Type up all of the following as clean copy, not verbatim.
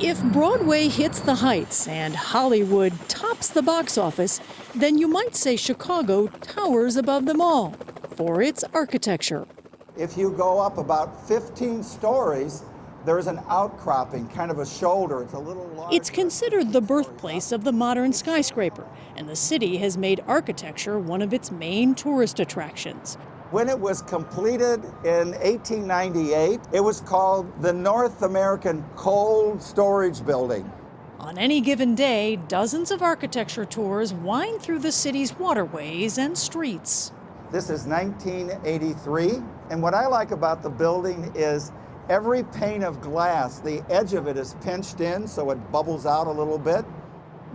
If Broadway hits the heights and Hollywood tops the box office, then you might say Chicago towers above them all for its architecture. If you go up about 15 stories, there's an outcropping, kind of a shoulder. It's a little larger. It's considered the birthplace of the modern skyscraper, and the city has made architecture one of its main tourist attractions. When it was completed in 1898, it was called the North American Cold Storage Building. On any given day, dozens of architecture tours wind through the city's waterways and streets. This is 1983, and what I like about the building is every pane of glass, the edge of it is pinched in so it bubbles out a little bit.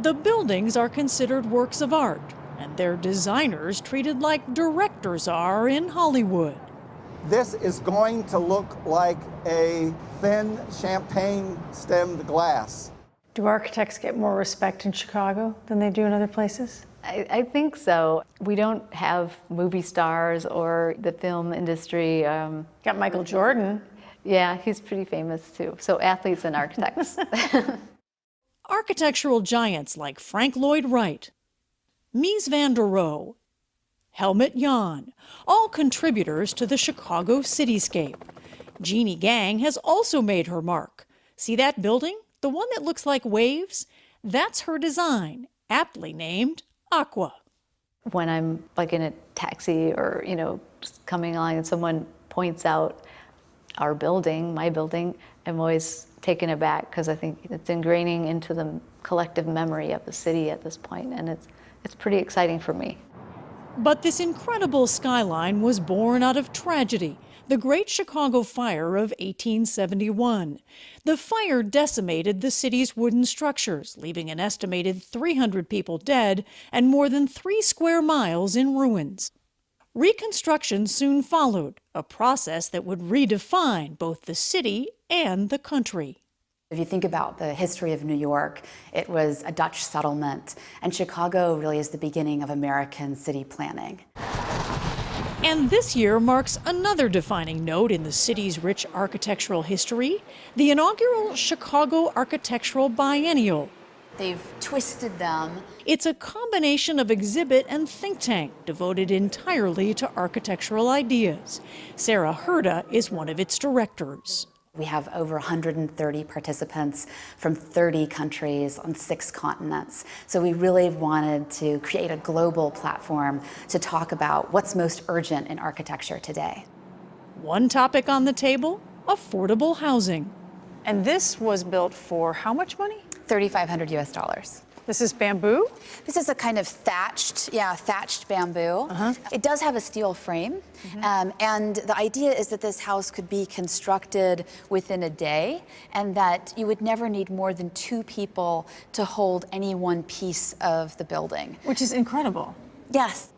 The buildings are considered works of art, and their designers treated like directors are in Hollywood. This is going to look like a thin champagne-stemmed glass. Do architects get more respect in Chicago than they do in other places? I think so. We don't have movie stars or the film industry. Got Michael Jordan. Yeah, he's pretty famous too. So athletes and architects. Architectural giants like Frank Lloyd Wright, Mies van der Rohe, Helmut Jahn, all contributors to the Chicago cityscape. Jeannie Gang has also made her mark. See that building? The one that looks like waves? That's her design, aptly named Aqua. When I'm like in a taxi or, just coming along and someone points out our building, my building, I'm always taken aback because I think it's ingraining into the collective memory of the city at this point, and it's pretty exciting for me. But this incredible skyline was born out of tragedy, the Great Chicago Fire of 1871. The fire decimated the city's wooden structures, leaving an estimated 300 people dead and more than 3 square miles in ruins. Reconstruction soon followed, a process that would redefine both the city and the country. If you think about the history of New York, it was a Dutch settlement, and Chicago really is the beginning of American city planning. And this year marks another defining note in the city's rich architectural history, the inaugural Chicago Architectural Biennial. They've twisted them. It's a combination of exhibit and think tank devoted entirely to architectural ideas. Sarah Herda is one of its directors. We have over 130 participants from 30 countries on 6 continents. So we really wanted to create a global platform to talk about what's most urgent in architecture today. One topic on the table, affordable housing. And this was built for how much money? $3,500 US. This is bamboo? This is a kind of thatched bamboo. It does have a steel frame, and the idea is that this house could be constructed within a day, and that you would never need more than 2 people to hold any one piece of the building. Which is incredible. Yes.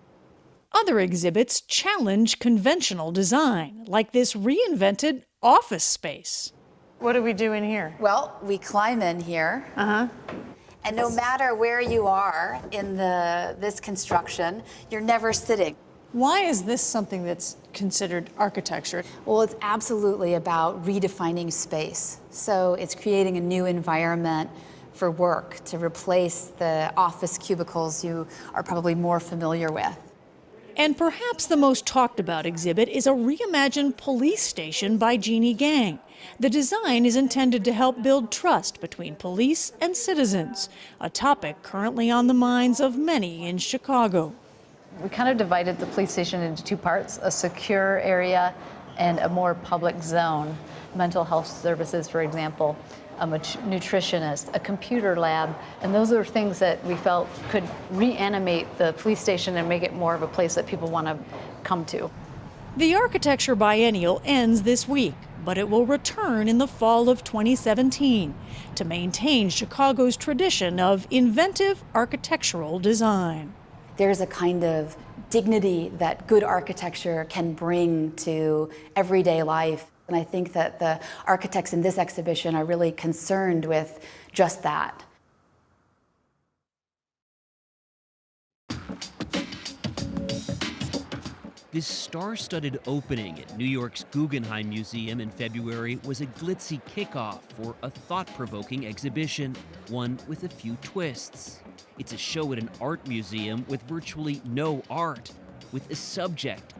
Other exhibits challenge conventional design, like this reinvented office space. What do we do in here? Well, we climb in here. And no matter where you are in this construction, you're never sitting. Why is this something that's considered architecture? Well, it's absolutely about redefining space. So it's creating a new environment for work to replace the office cubicles you are probably more familiar with. And perhaps the most talked about exhibit is a reimagined police station by Jeannie Gang. The design is intended to help build trust between police and citizens, a topic currently on the minds of many in Chicago. We kind of divided the police station into 2 parts, a secure area and a more public zone. Mental health services, for example, a nutritionist, a computer lab, and those are things that we felt could reanimate the police station and make it more of a place that people want to come to. The Architecture Biennial ends this week, but it will return in the fall of 2017 to maintain Chicago's tradition of inventive architectural design. There's a kind of dignity that good architecture can bring to everyday life. And I think that the architects in this exhibition are really concerned with just that. This star-studded opening at New York's Guggenheim Museum in February was a glitzy kickoff for a thought-provoking exhibition, one with a few twists. It's a show at an art museum with virtually no art, with a subject,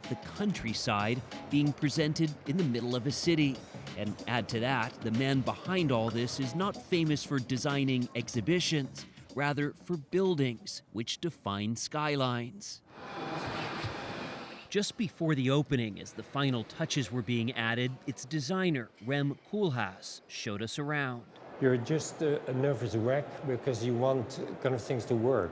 the countryside, being presented in the middle of a city. And add to that, the man behind all this is not famous for designing exhibitions, rather for buildings, which define skylines. Just before the opening, as the final touches were being added, its designer, Rem Koolhaas, showed us around. You're just a nervous wreck because you want kind of things to work.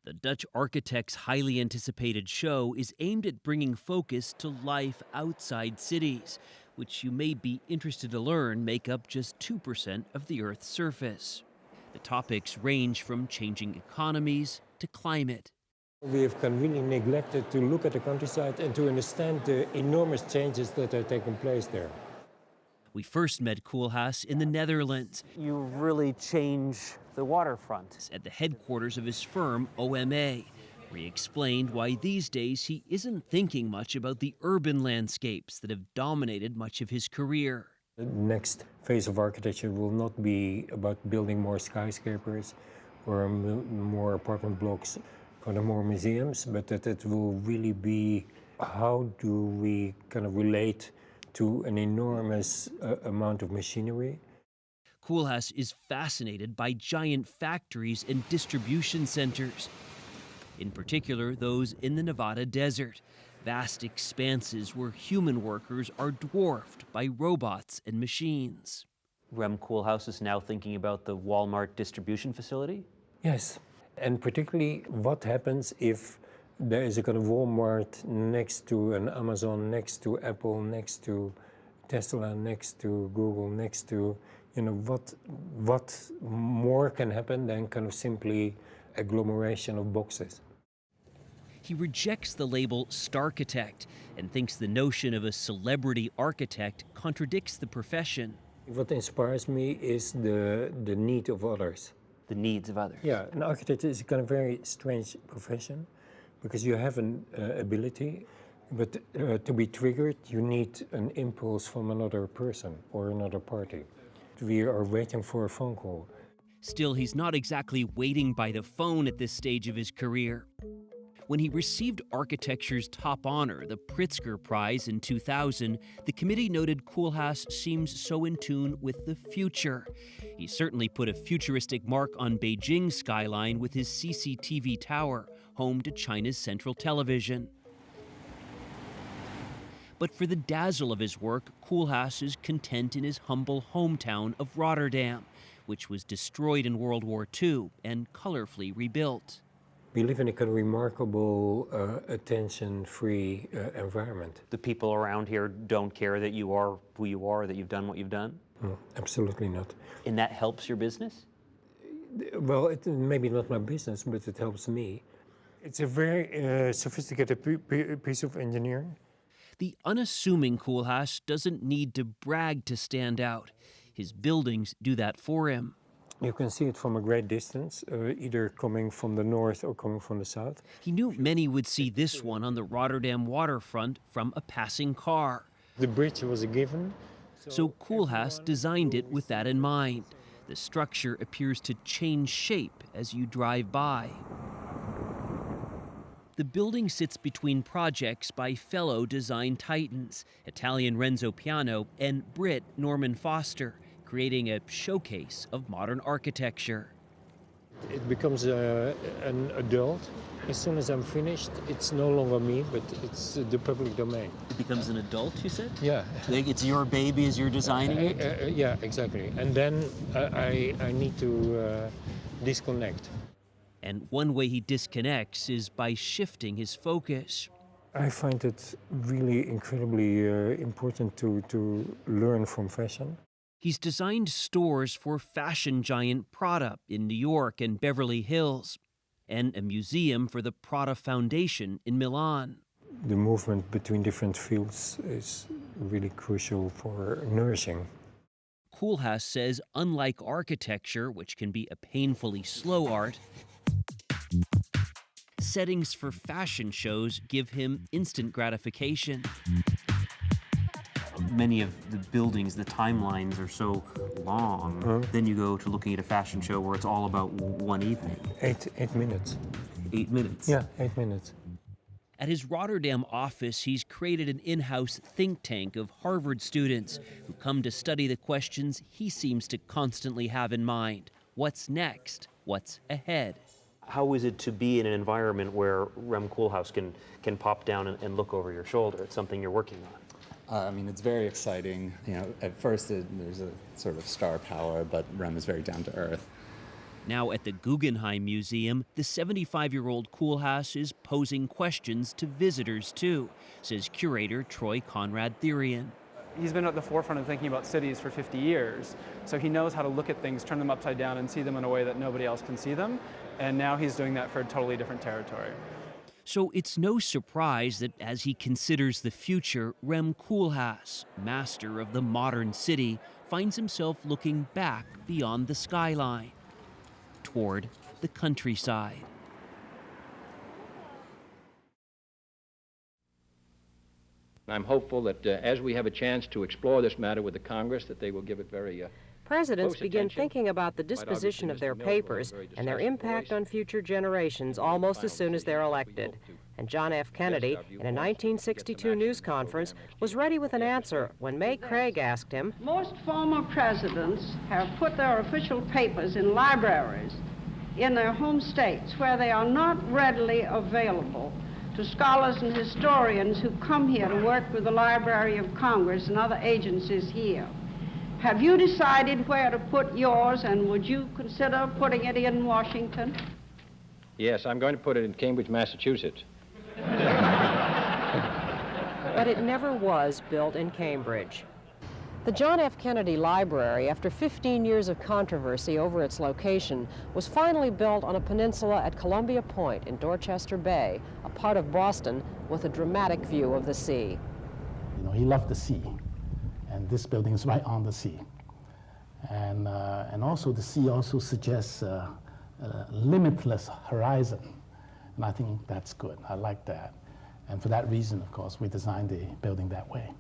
The Dutch architect's highly anticipated show is aimed at bringing focus to life outside cities, which you may be interested to learn make up just 2% of the Earth's surface. The topics range from changing economies to climate. We have kind of really neglected to look at the countryside and to understand the enormous changes that are taking place there. We first met Koolhaas in the Netherlands. You really change the waterfront. At the headquarters of his firm, OMA, where he explained why these days he isn't thinking much about the urban landscapes that have dominated much of his career. The next phase of architecture will not be about building more skyscrapers or more apartment blocks or more museums, but that it will really be how do we kind of relate to an enormous amount of machinery. Koolhaas is fascinated by giant factories and distribution centers, in particular those in the Nevada desert, vast expanses where human workers are dwarfed by robots and machines. Rem Koolhaas is now thinking about the Walmart distribution facility? Yes, and particularly what happens if there is a kind of Walmart next to an Amazon, next to Apple, next to Tesla, next to Google, next to, what more can happen than kind of simply agglomeration of boxes. He rejects the label starchitect and thinks the notion of a celebrity architect contradicts the profession. What inspires me is the need of others. The needs of others. Yeah, an architect is a kind of very strange profession because you have an ability, but to be triggered, you need an impulse from another person or another party. We are waiting for a phone call. Still, he's not exactly waiting by the phone at this stage of his career. When he received architecture's top honor, the Pritzker Prize in 2000, the committee noted Koolhaas seems so in tune with the future. He certainly put a futuristic mark on Beijing's skyline with his CCTV tower, home to China's central television. But for the dazzle of his work, Koolhaas is content in his humble hometown of Rotterdam, which was destroyed in World War II and colorfully rebuilt. We live in a kind of remarkable, attention-free environment. The people around here don't care that you are who you are, that you've done what you've done? No, absolutely not. And that helps your business? Well, maybe not my business, but it helps me. It's a very sophisticated piece of engineering. The unassuming Koolhaas doesn't need to brag to stand out. His buildings do that for him. You can see it from a great distance, either coming from the north or coming from the south. He knew many would see this one on the Rotterdam waterfront from a passing car. The bridge was a given. So Koolhaas designed it with that in mind. The structure appears to change shape as you drive by. The building sits between projects by fellow design titans, Italian Renzo Piano and Brit Norman Foster, creating a showcase of modern architecture. It becomes an adult. As soon as I'm finished, it's no longer me, but it's the public domain. It becomes an adult, you said? Yeah. Like it's your baby as you're designing it? Yeah, exactly. And then I need to disconnect. And one way he disconnects is by shifting his focus. I find it really incredibly important to learn from fashion. He's designed stores for fashion giant Prada in New York and Beverly Hills, and a museum for the Prada Foundation in Milan. The movement between different fields is really crucial for nourishing. Koolhaas says, unlike architecture, which can be a painfully slow art, settings for fashion shows give him instant gratification. Many of the buildings, the timelines are so long. Then you go to looking at a fashion show where it's all about one evening. 8 minutes. 8 minutes. Yeah, 8 minutes. At his Rotterdam office, he's created an in-house think tank of Harvard students who come to study the questions he seems to constantly have in mind. What's next? What's ahead? How is it to be in an environment where Rem Koolhaas can pop down and look over your shoulder? It's something you're working on. I mean, it's very exciting. You know, at first there's a sort of star power, but Rem is very down to earth. Now at the Guggenheim Museum, the 75-year-old Koolhaas is posing questions to visitors too, says curator Troy Conrad Therian. He's been at the forefront of thinking about cities for 50 years, so he knows how to look at things, turn them upside down, and see them in a way that nobody else can see them, and now he's doing that for a totally different territory. So it's no surprise that as he considers the future, Rem Koolhaas, master of the modern city, finds himself looking back beyond the skyline, toward the countryside. I'm hopeful that as we have a chance to explore this matter with the Congress, that they will give it very Presidents close begin attention. thinking about the disposition of their papers and their impact on future generations almost as soon as they're elected. And John F. Kennedy, in a 1962 news conference, was ready with an answer when May Craig asked him, Most former presidents have put their official papers in libraries in their home states where they are not readily available to scholars and historians who come here to work with the Library of Congress and other agencies here. Have you decided where to put yours, and would you consider putting it in Washington? Yes, I'm going to put it in Cambridge, Massachusetts. but it never was built in Cambridge. The John F. Kennedy Library, after 15 years of controversy over its location, was finally built on a peninsula at Columbia Point in Dorchester Bay, a part of Boston with a dramatic view of the sea. You know, he loved the sea, and this building is right on the sea. And also the sea also suggests a limitless horizon, and I think that's good. I like that. And for that reason, of course, we designed the building that way.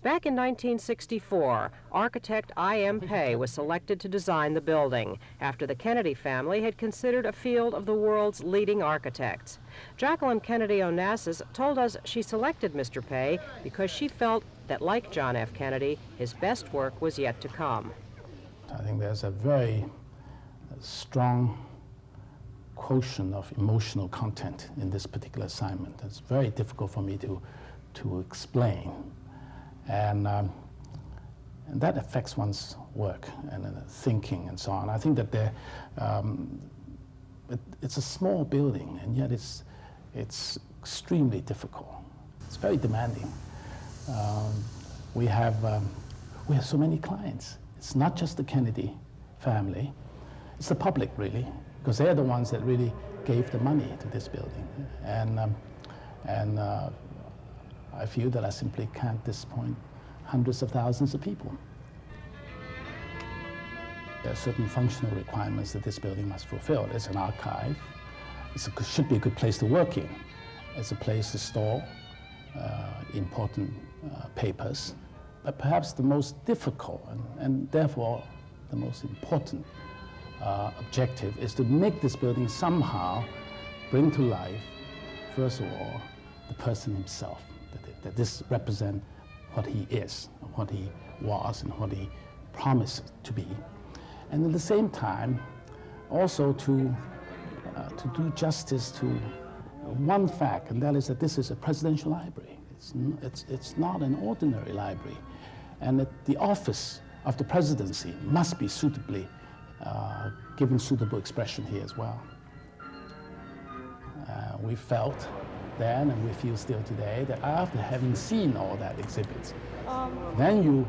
Back in 1964, architect I.M. Pei was selected to design the building after the Kennedy family had considered a field of the world's leading architects. Jacqueline Kennedy Onassis told us she selected Mr. Pei because she felt that, like John F. Kennedy, his best work was yet to come. I think there's a very strong quotient of emotional content in this particular assignment. It's very difficult for me to explain. And that affects one's work and thinking and so on. I think that it's a small building, and yet it's extremely difficult. It's very demanding. We have so many clients. It's not just the Kennedy family. It's the public, really, because they're the ones that really gave the money to this building. And I feel that I simply can't disappoint hundreds of thousands of people. There are certain functional requirements that this building must fulfill. It's an archive. It should be a good place to work in. It's a place to store important papers. But perhaps the most difficult and therefore the most important objective is to make this building somehow bring to life, first of all, the person himself. That this represents what he is, what he was, and what he promised to be. And at the same time, also to do justice to one fact, and that is that this is a presidential library. It's not an ordinary library. And that the office of the presidency must be suitably given suitable expression here as well. We felt then, and we feel still today, that after having seen all that exhibits, then you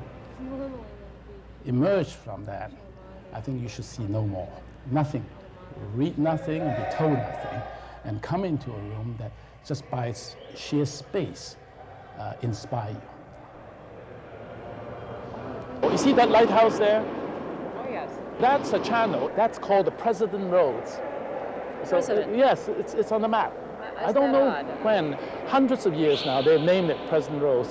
emerge from that. I think you should see no more. Nothing. Read nothing and be told nothing, and come into a room that just by its sheer space inspire you. You see that lighthouse there? Oh, yes. That's a channel. That's called the President Roads. So, President? Yes, it's on the map. I don't know when, hundreds of years now, they've named it President Road.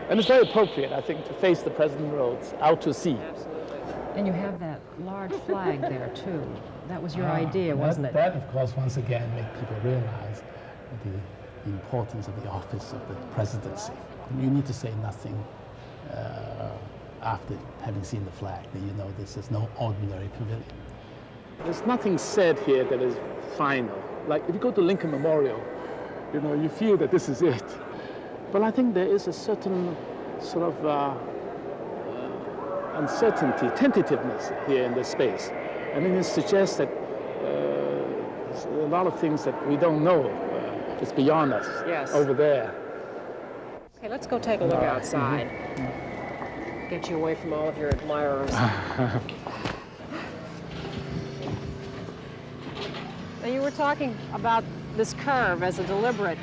And it's very appropriate, I think, to face the President Road out to sea. Absolutely. And you have that large flag there, too. That was your idea, wasn't it? That, of course, once again, make people realize the importance of the office of the presidency. You need to say nothing after having seen the flag, that you know this is no ordinary pavilion. There's nothing said here that is final. Like if you go to Lincoln Memorial, you know, you feel that this is it. But I think there is a certain sort of uncertainty, tentativeness here in this space. I mean, it suggests that there's a lot of things that we don't know. It's beyond us, yes, over there. Okay, let's go take a look outside. Get you away from all of your admirers. Now, you were talking about this curve as a deliberate...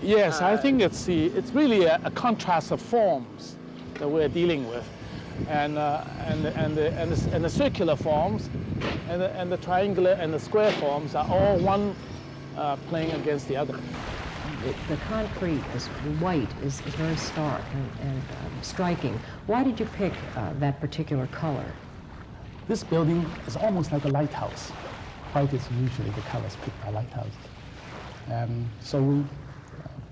Yes, I think it's really a contrast of forms that we're dealing with, and the circular forms, and the triangular and the square forms are all one playing against the other. The concrete is white is very stark and striking. Why did you pick that particular color? This building is almost like a lighthouse. White is usually the colors picked by lighthouses. So we,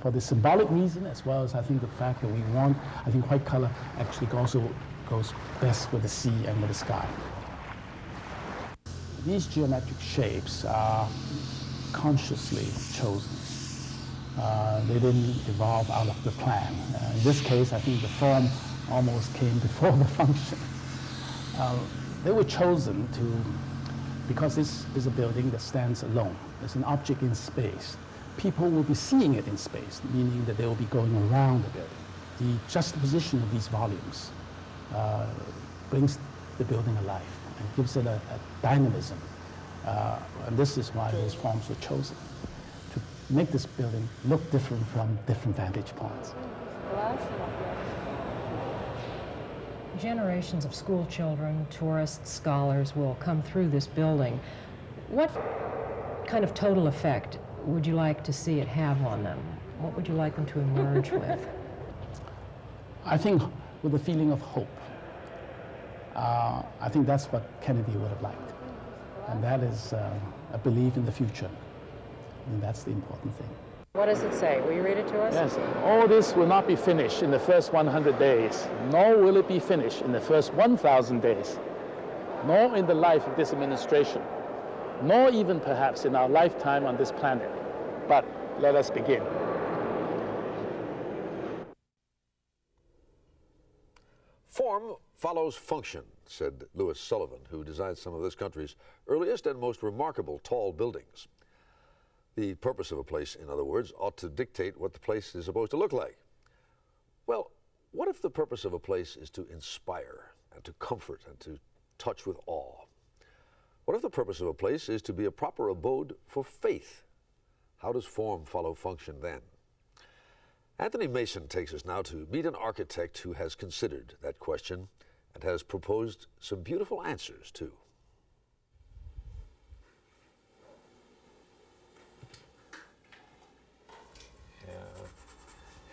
for the symbolic reason, as well as I think the fact that we want, I think white color actually also goes best with the sea and with the sky. These geometric shapes are consciously chosen. They didn't evolve out of the plan. In this case, I think the form almost came before the function. They were chosen because this is a building that stands alone. It's an object in space. People will be seeing it in space, meaning that they will be going around the building. The juxtaposition of these volumes brings the building alive and gives it a dynamism. And this is why those forms were chosen, to make this building look different from different vantage points. Generations of school children, tourists, scholars will come through this building. What kind of total effect would you like to see it have on them? What would you like them to emerge with? I think with a feeling of hope. I think that's what Kennedy would have liked. And that is a belief in the future. And that's the important thing. What does it say? Will you read it to us? Yes, all this will not be finished in the first 100 days, nor will it be finished in the first 1,000 days, nor in the life of this administration, nor even perhaps in our lifetime on this planet. But let us begin. Form follows function, said Louis Sullivan, who designed some of this country's earliest and most remarkable tall buildings. The purpose of a place, in other words, ought to dictate what the place is supposed to look like. Well, what if the purpose of a place is to inspire and to comfort and to touch with awe? What if the purpose of a place is to be a proper abode for faith? How does form follow function then? Anthony Mason takes us now to meet an architect who has considered that question and has proposed some beautiful answers, too.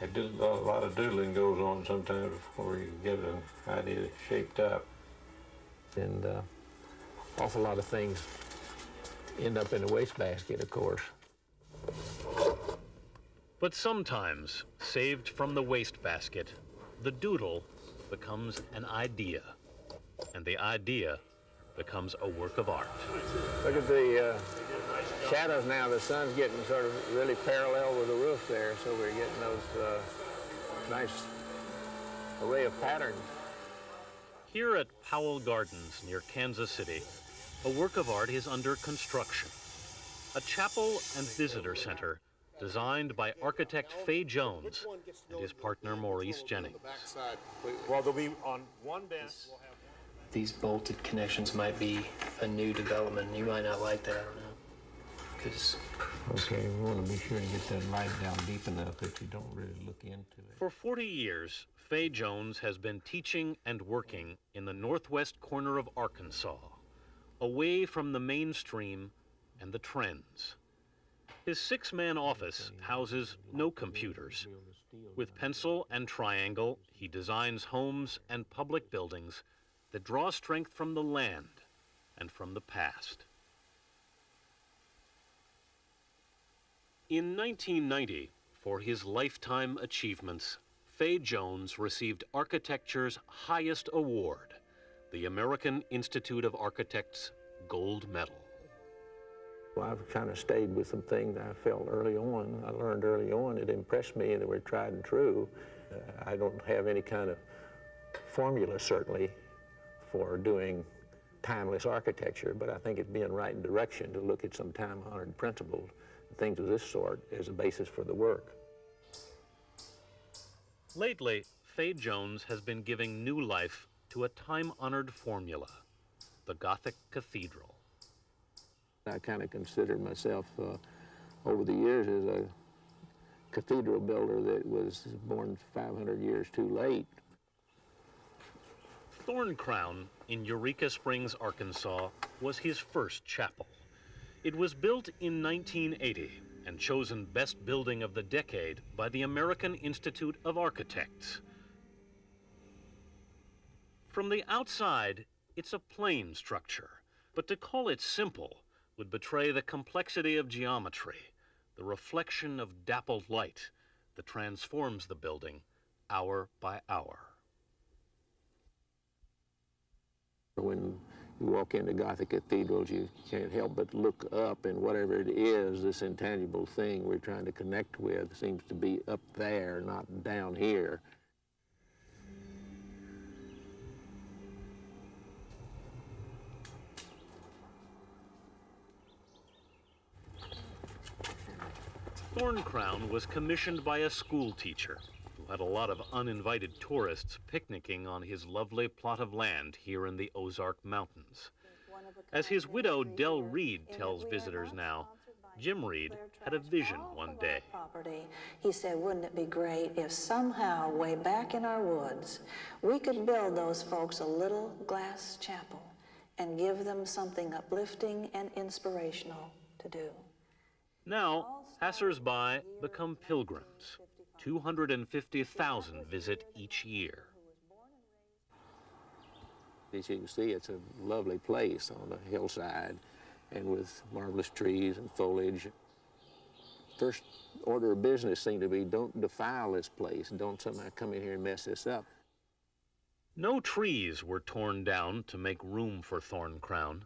A lot of doodling goes on sometimes before you get an idea shaped up. And awful lot of things end up in the wastebasket, of course. But sometimes, saved from the wastebasket, the doodle becomes an idea, and the idea becomes a work of art. Look at the shadows now. The sun's getting sort of really parallel with the roof there, so we're getting those nice array of patterns. Here at Powell Gardens near Kansas City, a work of art is under construction. A chapel and visitor center designed by architect Fay Jones and his partner Maurice Jennings. Well, they'll be on one bench. These bolted connections might be a new development. You might not like that, I don't know. Because okay, we want to be sure to get that light down deep enough that you don't really look into it. For 40 years, Fay Jones has been teaching and working in the northwest corner of Arkansas, away from the mainstream and the trends. His six-man office houses no computers. With pencil and triangle, he designs homes and public buildings that draw strength from the land and from the past. In 1990, for his lifetime achievements, Fay Jones received architecture's highest award, the American Institute of Architects Gold Medal. Well, I've kind of stayed with some things I felt early on. I learned early on, it impressed me, and they were tried and true. I don't have any kind of formula, certainly, for doing timeless architecture, but I think it's being right in direction to look at some time-honored principles, things of this sort, as a basis for the work. Lately, Fay Jones has been giving new life to a time-honored formula, the Gothic cathedral. I kind of consider myself over the years as a cathedral builder that was born 500 years too late. Thorn Crown in Eureka Springs, Arkansas, was his first chapel. It was built in 1980 and chosen Best Building of the Decade by the American Institute of Architects. From the outside, it's a plain structure, but to call it simple would betray the complexity of geometry, the reflection of dappled light that transforms the building hour by hour. When you walk into Gothic cathedrals, you can't help but look up, and whatever it is, this intangible thing we're trying to connect with seems to be up there, not down here. Thorn Crown was commissioned by a school teacher who had a lot of uninvited tourists picnicking on his lovely plot of land here in the Ozark Mountains. As his widow, Del Reed, tells visitors now, Jim Reed had a vision one day. He said, wouldn't it be great if somehow, way back in our woods, we could build those folks a little glass chapel and give them something uplifting and inspirational to do. Now, passers-by become pilgrims. 250,000 visit each year. As you can see, it's a lovely place on the hillside and with marvelous trees and foliage. First order of business seemed to be, don't defile this place. Don't somehow come in here and mess this up. No trees were torn down to make room for Thorn Crown.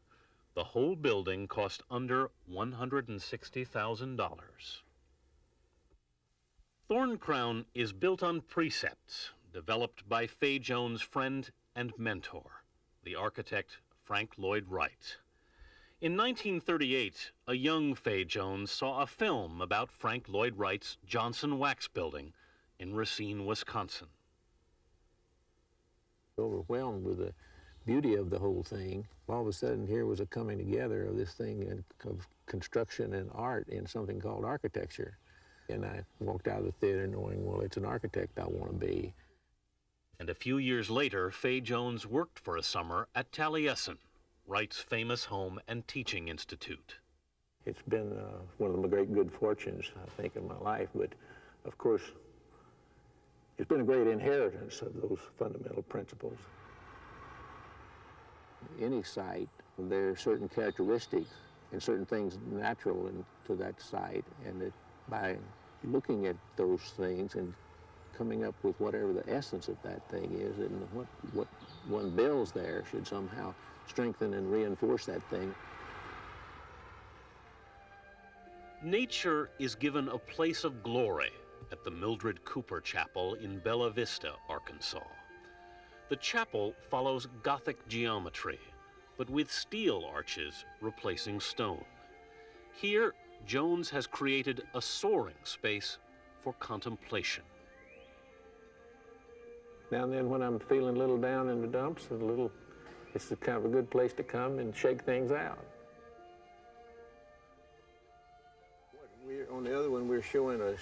The whole building cost under $160,000. Thorn Crown is built on precepts developed by Fay Jones' friend and mentor, the architect Frank Lloyd Wright. In 1938, a young Fay Jones saw a film about Frank Lloyd Wright's Johnson Wax Building in Racine, Wisconsin. Overwhelmed with the beauty of the whole thing. All of a sudden, here was a coming together of this thing of construction and art in something called architecture. And I walked out of the theater knowing, well, it's an architect I want to be. And a few years later, Fay Jones worked for a summer at Taliesin, Wright's famous home and teaching institute. It's been one of the great good fortunes, I think, in my life. But, of course, it's been a great inheritance of those fundamental principles. Any site, there are certain characteristics and certain things natural to that site, and that by looking at those things and coming up with whatever the essence of that thing is, and what one builds there should somehow strengthen and reinforce that thing. Nature is given a place of glory at the Mildred Cooper Chapel in Bella Vista, Arkansas. The chapel follows Gothic geometry, but with steel arches replacing stone. Here, Jones has created a soaring space for contemplation. Now and then when I'm feeling a little down in the dumps, it's kind of a good place to come and shake things out. On the other one, we're showing a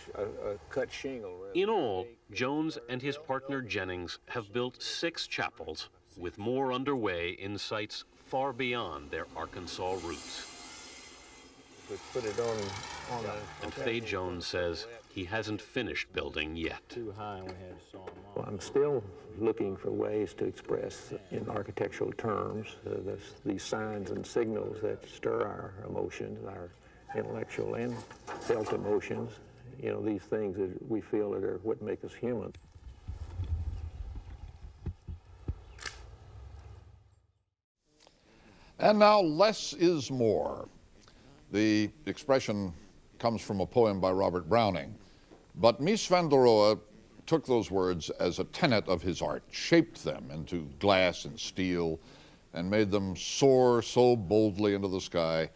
cut shingle. In all, Jones and his partner Jennings have built 6 chapels, with more underway in sites far beyond their Arkansas roots. put it on And Fay Jones says he hasn't finished building yet. too high and we had to saw them off. Well, I'm still looking for ways to express in architectural terms these signs and signals that stir our emotions, our intellectual and felt emotions. You know, these things that we feel that are what make us human. And now, less is more. The expression comes from a poem by Robert Browning, but Mies van der Rohe took those words as a tenet of his art, shaped them into glass and steel, and made them soar so boldly into the sky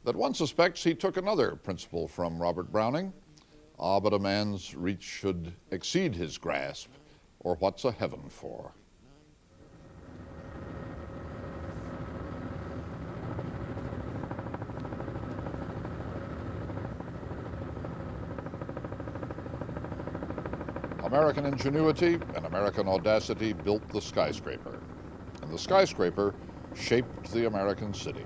that one suspects he took another principle from Robert Browning. Ah, but a man's reach should exceed his grasp, or what's a heaven for? American ingenuity and American audacity built the skyscraper, and the skyscraper shaped the American city.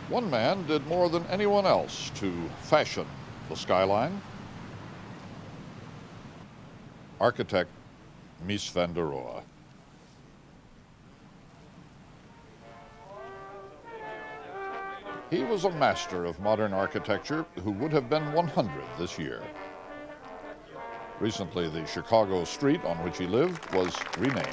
One man did more than anyone else to fashion the skyline. Architect Mies van der Rohe. He was a master of modern architecture who would have been 100 this year. Recently, the Chicago street on which he lived was renamed.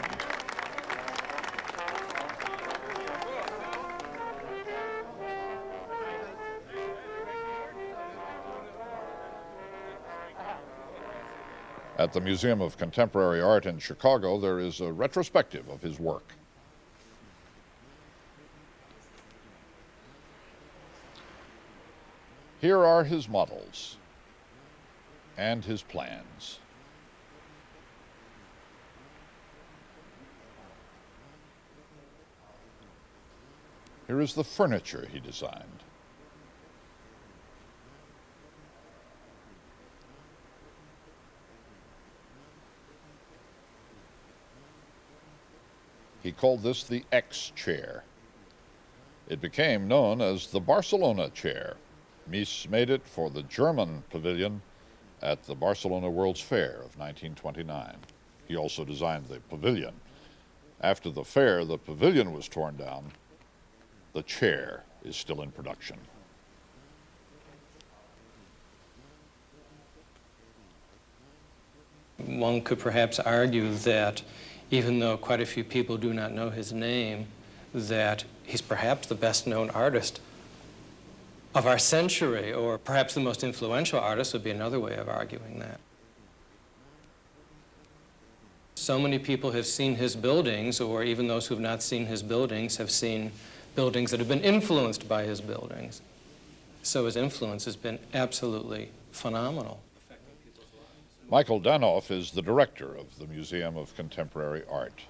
At the Museum of Contemporary Art in Chicago, there is a retrospective of his work. Here are his models and his plans. Here is the furniture he designed. He called this the X chair. It became known as the Barcelona chair. Mies made it for the German pavilion at the Barcelona World's Fair of 1929. He also designed the pavilion. After the fair, the pavilion was torn down. The chair is still in production. One could perhaps argue that even though quite a few people do not know his name, that he's perhaps the best known artist of our century, or perhaps the most influential artist would be another way of arguing that. So many people have seen his buildings, or even those who have not seen his buildings have seen buildings that have been influenced by his buildings. So his influence has been absolutely phenomenal. Michael Danoff is the director of the Museum of Contemporary Art.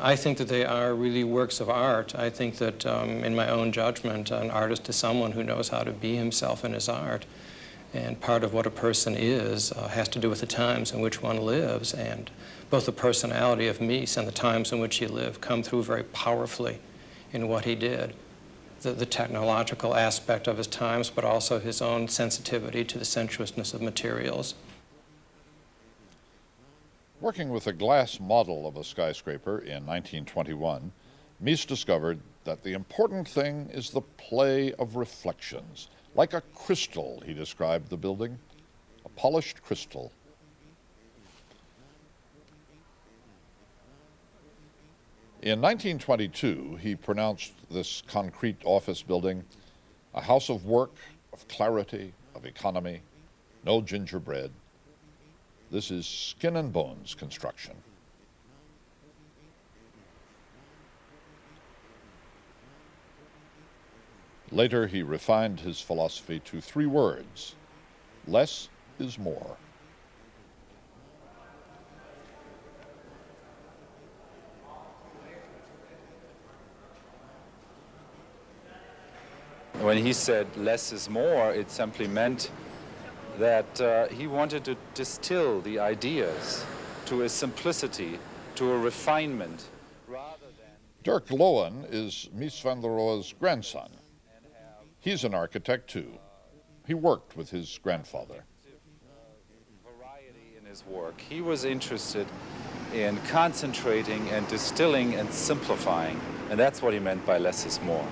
I think that they are really works of art. I think that, in my own judgment, an artist is someone who knows how to be himself in his art. And part of what a person is has to do with the times in which one lives. And both the personality of Mies and the times in which he lived come through very powerfully in what he did. The technological aspect of his times, but also his own sensitivity to the sensuousness of materials. Working with a glass model of a skyscraper in 1921, Mies discovered that the important thing is the play of reflections. Like a crystal, he described the building, a polished crystal. In 1922, he pronounced this concrete office building a house of work, of clarity, of economy, no gingerbread. This is skin and bones construction. Later, he refined his philosophy to 3 words: less is more. When he said less is more, it simply meant that he wanted to distill the ideas to a simplicity, to a refinement, rather than Dirk Loewen is Mies van der Rohe's grandson. He's an architect too. He worked with his grandfather. In his work, he was interested in concentrating and distilling and simplifying, and that's what he meant by less is more.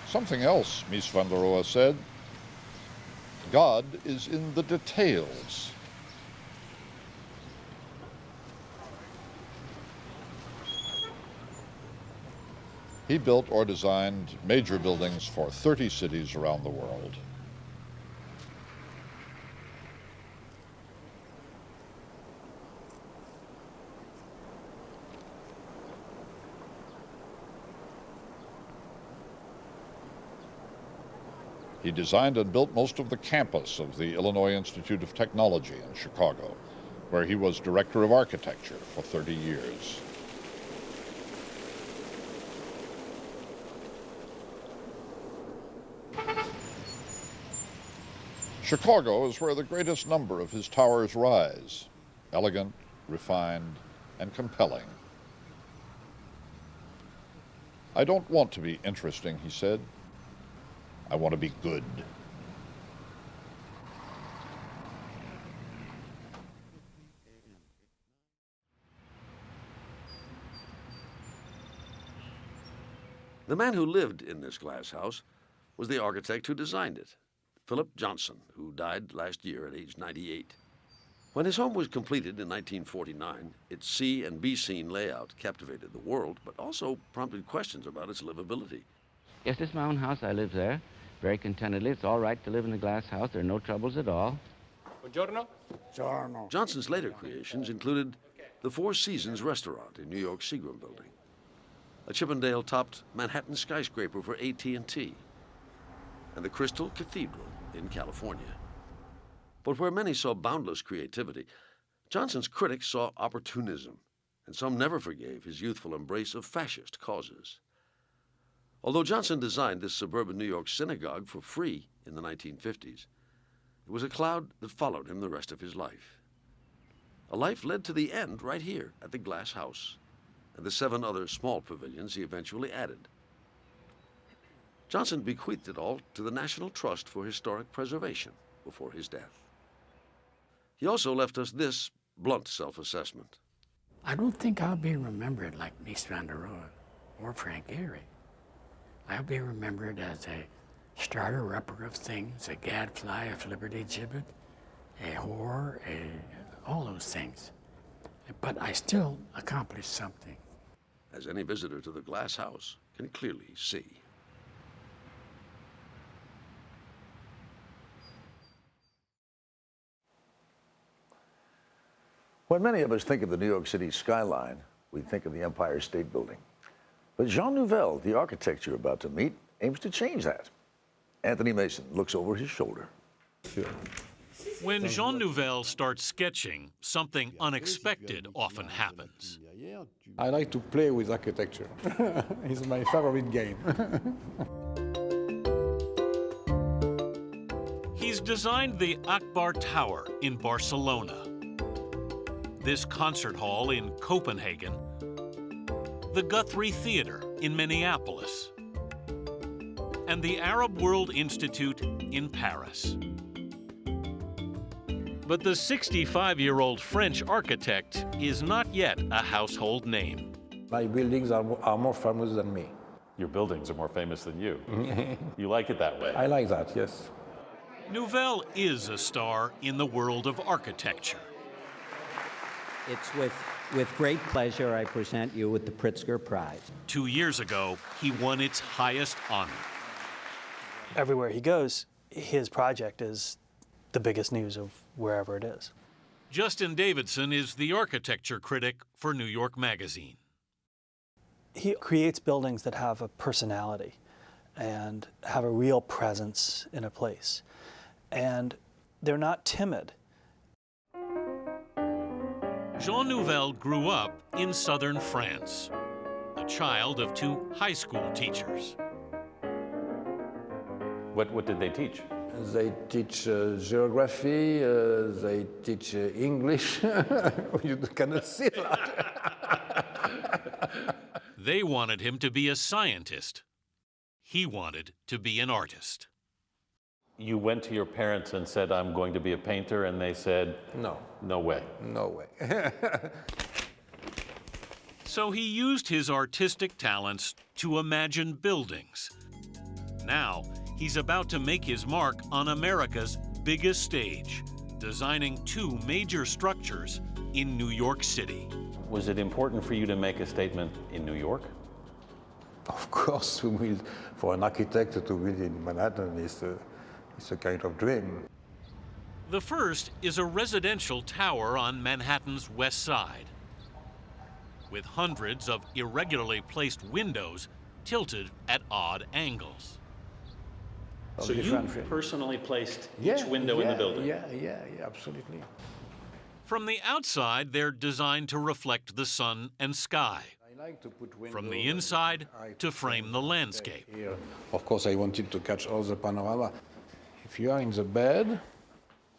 Something else Mies van der Rohe said, God is in the details. He built or designed major buildings for 30 cities around the world. He designed and built most of the campus of the Illinois Institute of Technology in Chicago, where he was director of architecture for 30 years. Chicago is where the greatest number of his towers rise, elegant, refined, and compelling. I don't want to be interesting, he said. I want to be good. The man who lived in this glass house was the architect who designed it, Philip Johnson, who died last year at age 98. When his home was completed in 1949, its C and B scene layout captivated the world, but also prompted questions about its livability. Yes, this is my own house. I live there very contentedly. It's all right to live in the glass house. There are no troubles at all. Buongiorno. Buongiorno. Johnson's later creations included the Four Seasons restaurant in New York's Seagram Building, a Chippendale-topped Manhattan skyscraper for AT&T, and the Crystal Cathedral in California. But where many saw boundless creativity, Johnson's critics saw opportunism, and some never forgave his youthful embrace of fascist causes. Although Johnson designed this suburban New York synagogue for free in the 1950s, it was a cloud that followed him the rest of his life. A life led to the end right here at the Glass House, and the 7 other small pavilions he eventually added. Johnson bequeathed it all to the National Trust for Historic Preservation before his death. He also left us this blunt self-assessment. I don't think I'll be remembered like Mies van der Rohe or Frank Gehry. I'll be remembered as a starter-upper of things, a gadfly, a flibberty gibbet, a whore, all those things. But I still accomplished something. As any visitor to the Glass House can clearly see. When many of us think of the New York City skyline, we think of the Empire State Building. But Jean Nouvel, the architect you're about to meet, aims to change that. Anthony Mason looks over his shoulder. When Jean Nouvel starts sketching, something unexpected often happens. I like to play with architecture. It's my favorite game. He's designed the Akbar Tower in Barcelona, this concert hall in Copenhagen, the Guthrie Theater in Minneapolis, and the Arab World Institute in Paris. But the 65-year-old French architect is not yet a household name. My buildings are more famous than me. Your buildings are more famous than you. You like it that way? I like that, yes. Nouvel is a star in the world of architecture. It's with great pleasure I present you with the Pritzker Prize. 2 years ago, he won its highest honor. Everywhere he goes, his project is the biggest news of wherever it is. Justin Davidson is the architecture critic for New York Magazine. He creates buildings that have a personality and have a real presence in a place. And they're not timid. Jean Nouvel grew up in southern France, the child of 2 high school teachers. What did they teach? They teach geography, they teach English. You cannot see that. They wanted him to be a scientist. He wanted to be an artist. You went to your parents and said, I'm going to be a painter, and they said, no. No way. No way. So he used his artistic talents to imagine buildings. Now, he's about to make his mark on America's biggest stage, designing 2 major structures in New York City. Was it important for you to make a statement in New York? Of course, for an architect to build in Manhattan is a kind of dream. The first is a residential tower on Manhattan's West Side, with hundreds of irregularly placed windows tilted at odd angles. So you personally placed each window in the building? Yeah, absolutely. From the outside, they're designed to reflect the sun and sky. From the inside, to frame the landscape. Here, of course, I wanted to catch all the panorama. If you are in the bed...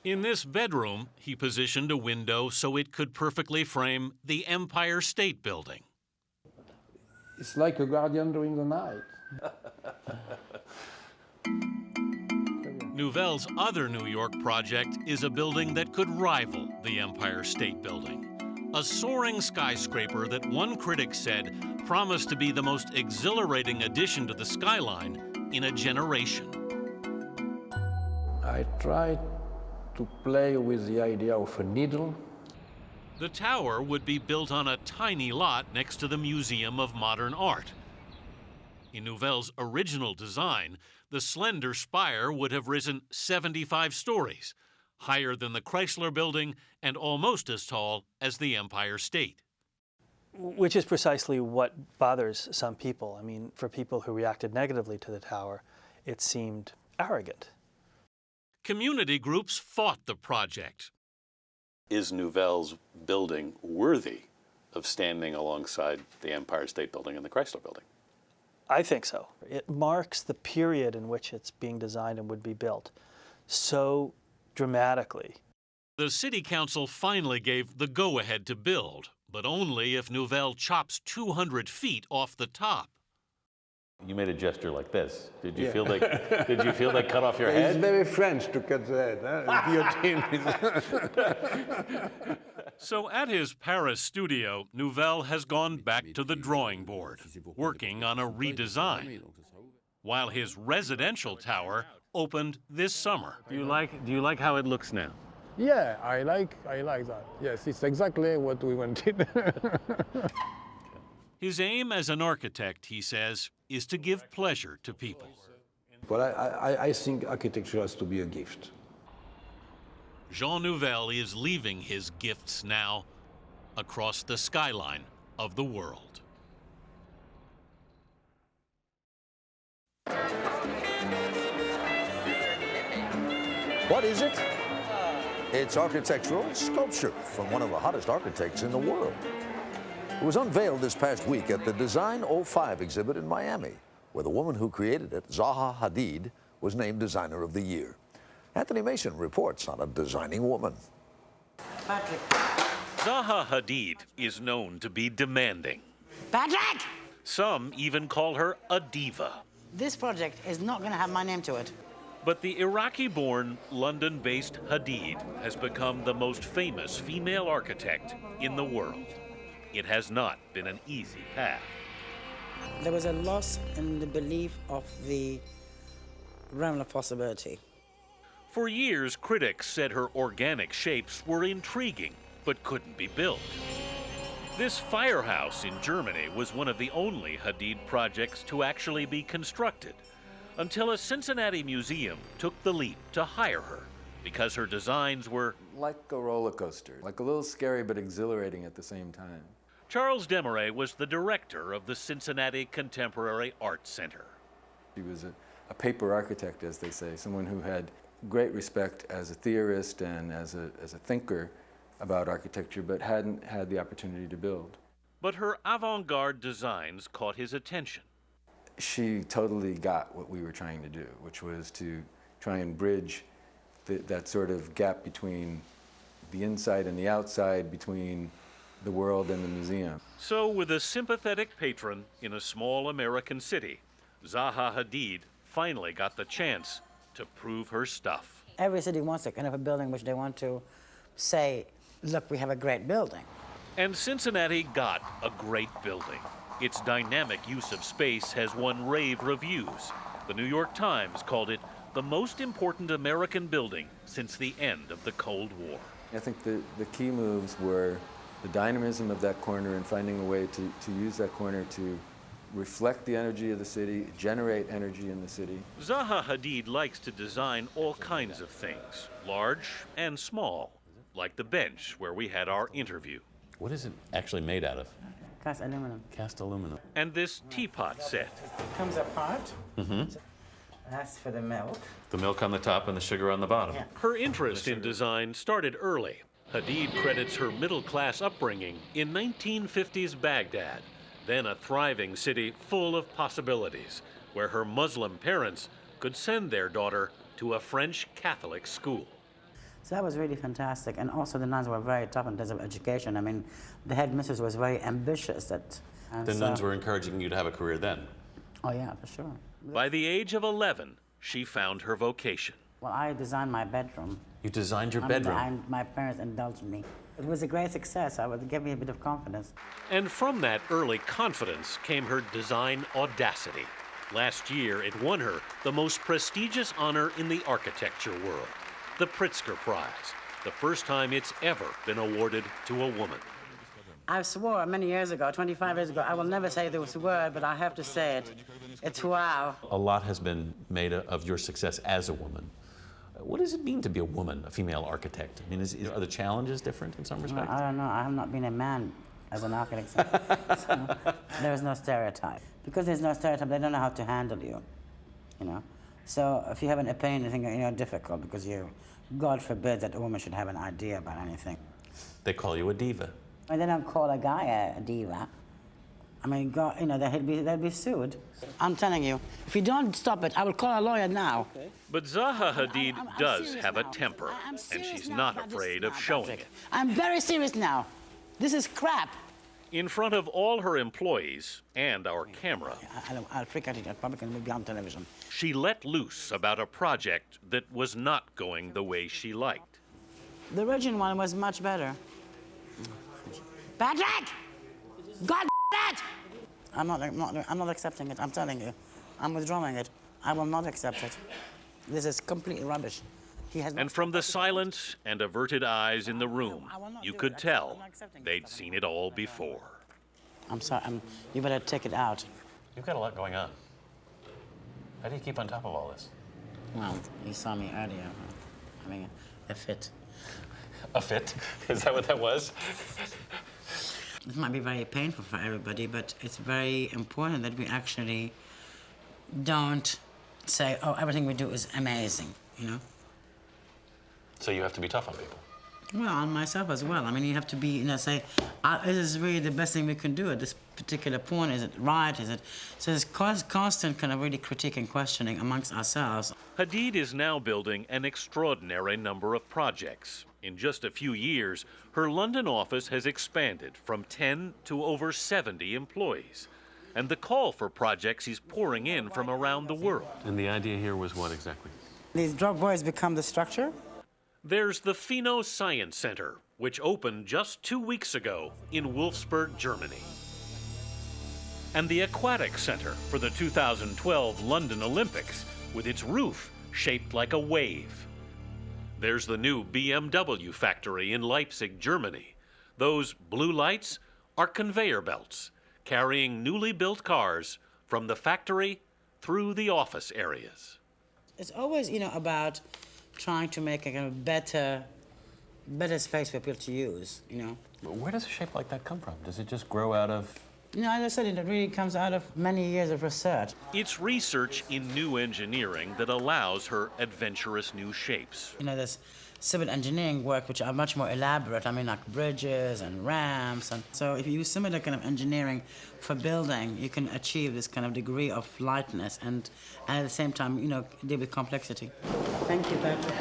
In this bedroom, he positioned a window so it could perfectly frame the Empire State Building. It's like a guardian during the night. Nouvel's other New York project is a building that could rival the Empire State Building. A soaring skyscraper that one critic said promised to be the most exhilarating addition to the skyline in a generation. I tried to play with the idea of a needle. The tower would be built on a tiny lot next to the Museum of Modern Art. In Nouvel's original design, the slender spire would have risen 75 stories, higher than the Chrysler Building and almost as tall as the Empire State. Which is precisely what bothers some people. I mean, for people who reacted negatively to the tower, it seemed arrogant. Community groups fought the project. Is Nouvel's building worthy of standing alongside the Empire State Building and the Chrysler Building? I think so. It marks the period in which it's being designed and would be built so dramatically. The city council finally gave the go-ahead to build, but only if Nouvel chops 200 feet off the top. You made a gesture like this. Did you feel that? Did you feel that cut off your head? It's very French to cut the head. So at his Paris studio, Nouvel has gone back to the drawing board, working on a redesign, while his residential tower opened this summer. Do you like how it looks now? Yeah, I like that. Yes, it's exactly what we wanted. His aim as an architect, he says, is to give pleasure to people. But I think architecture has to be a gift. Jean Nouvel is leaving his gifts now across the skyline of the world. What is it? It's architectural sculpture from one of the hottest architects in the world. It was unveiled this past week at the Design 05 exhibit in Miami, where the woman who created it, Zaha Hadid, was named Designer of the Year. Anthony Mason reports on a designing woman. Patrick. Zaha Hadid is known to be demanding. Patrick! Some even call her a diva. This project is not going to have my name to it. But the Iraqi-born, London-based Hadid has become the most famous female architect in the world. It has not been an easy path. There was a loss in the belief of the realm of possibility. For years, critics said her organic shapes were intriguing, but couldn't be built. This firehouse in Germany was one of the only Hadid projects to actually be constructed, until a Cincinnati museum took the leap to hire her because her designs were like a roller coaster, like a little scary but exhilarating at the same time. Charles Desmarais was the director of the Cincinnati Contemporary Art Center. He was a paper architect, as they say, someone who had great respect as a theorist and as a thinker about architecture, but hadn't had the opportunity to build. But her avant-garde designs caught his attention. She totally got what we were trying to do, which was to try and bridge that sort of gap between the inside and the outside, between the world and the museum. So with a sympathetic patron in a small American city, Zaha Hadid finally got the chance to prove her stuff. Every city wants a kind of a building which they want to say, look, we have a great building. And Cincinnati got a great building. Its dynamic use of space has won rave reviews. The New York Times called it the most important American building since the end of the Cold War. I think the key moves were the dynamism of that corner and finding a way to use that corner to reflect the energy of the city, generate energy in the city. Zaha Hadid likes to design all kinds of things, large and small, like the bench where we had our interview. What is it actually made out of? Cast aluminum. Cast aluminum. And this teapot set. It comes apart. Mm-hmm. That's for the milk. The milk on the top and the sugar on the bottom. Yeah. Her interest in design started early. Hadid credits her middle-class upbringing in 1950s Baghdad, then a thriving city full of possibilities, where her Muslim parents could send their daughter to a French Catholic school. So that was really fantastic. And also the nuns were very tough in terms of education. I mean, the headmistress was very ambitious. The nuns were encouraging you to have a career then? Oh yeah, for sure. By the age of 11, she found her vocation. Well, I designed my bedroom. You designed your bedroom? My parents indulged me. It was a great success. It gave me a bit of confidence. And from that early confidence came her design audacity. Last year, it won her the most prestigious honor in the architecture world, the Pritzker Prize, the first time it's ever been awarded to a woman. I swore many years ago, 25 years ago, I will never say this word, but I have to say it. It's wow. A lot has been made of your success as a woman. What does it mean to be a woman, a female architect? I mean, are the challenges different in some respects? I don't know. I have not been a man as an architect. So there is no stereotype. Because there's no stereotype, they don't know how to handle you, you know? So if you have an opinion, you think you're difficult because God forbid that a woman should have an idea about anything. They call you a diva. And they don't call a guy a diva. I mean, God, you know, they'd be sued. I'm telling you, if you don't stop it, I will call a lawyer now. Okay. But Zaha Hadid does have a temper, and she's not afraid of showing it. I'm very serious now. This is crap. In front of all her employees and our camera, I'll freak out in public and we'll be on television. She let loose about a project that was not going the way she liked. The original one was much better. Patrick! God it! I'm not accepting it, I'm telling you. I'm withdrawing it. I will not accept it. This is complete rubbish. And from the silent and averted eyes in the room, you could tell they'd seen it all before. I'm sorry, you better take it out. You've got a lot going on. How do you keep on top of all this? Well, you saw me earlier. I mean, a fit. A fit? Is that what that was? This might be very painful for everybody, but it's very important that we actually don't say, oh, everything we do is amazing, you know? So you have to be tough on people. Well, on myself as well. I mean, you have to be, you know, say, this is really the best thing we can do at this particular point. Is it right? Is it? So there's constant kind of really critique and questioning amongst ourselves. Hadid is now building an extraordinary number of projects. In just a few years, her London office has expanded from 10 to over 70 employees. And the call for projects is pouring in from around the world. And the idea here was what exactly? These drug boys become the structure. There's the Pheno Science Center, which opened just 2 weeks ago in Wolfsburg, Germany. And the Aquatic Center for the 2012 London Olympics, with its roof shaped like a wave. There's the new BMW factory in Leipzig, Germany. Those blue lights are conveyor belts, carrying newly built cars from the factory through the office areas. It's always, you know, about trying to make a kind of better space for people to use, you know. Where does a shape like that come from? Does it just grow out of You know, as I said, it really comes out of many years of research. It's research in new engineering that allows her adventurous new shapes. You know, there's civil engineering work which are much more elaborate. I mean, like bridges and ramps. And so if you use similar kind of engineering for building, you can achieve this kind of degree of lightness and at the same time, you know, deal with complexity. Thank you, Patrick.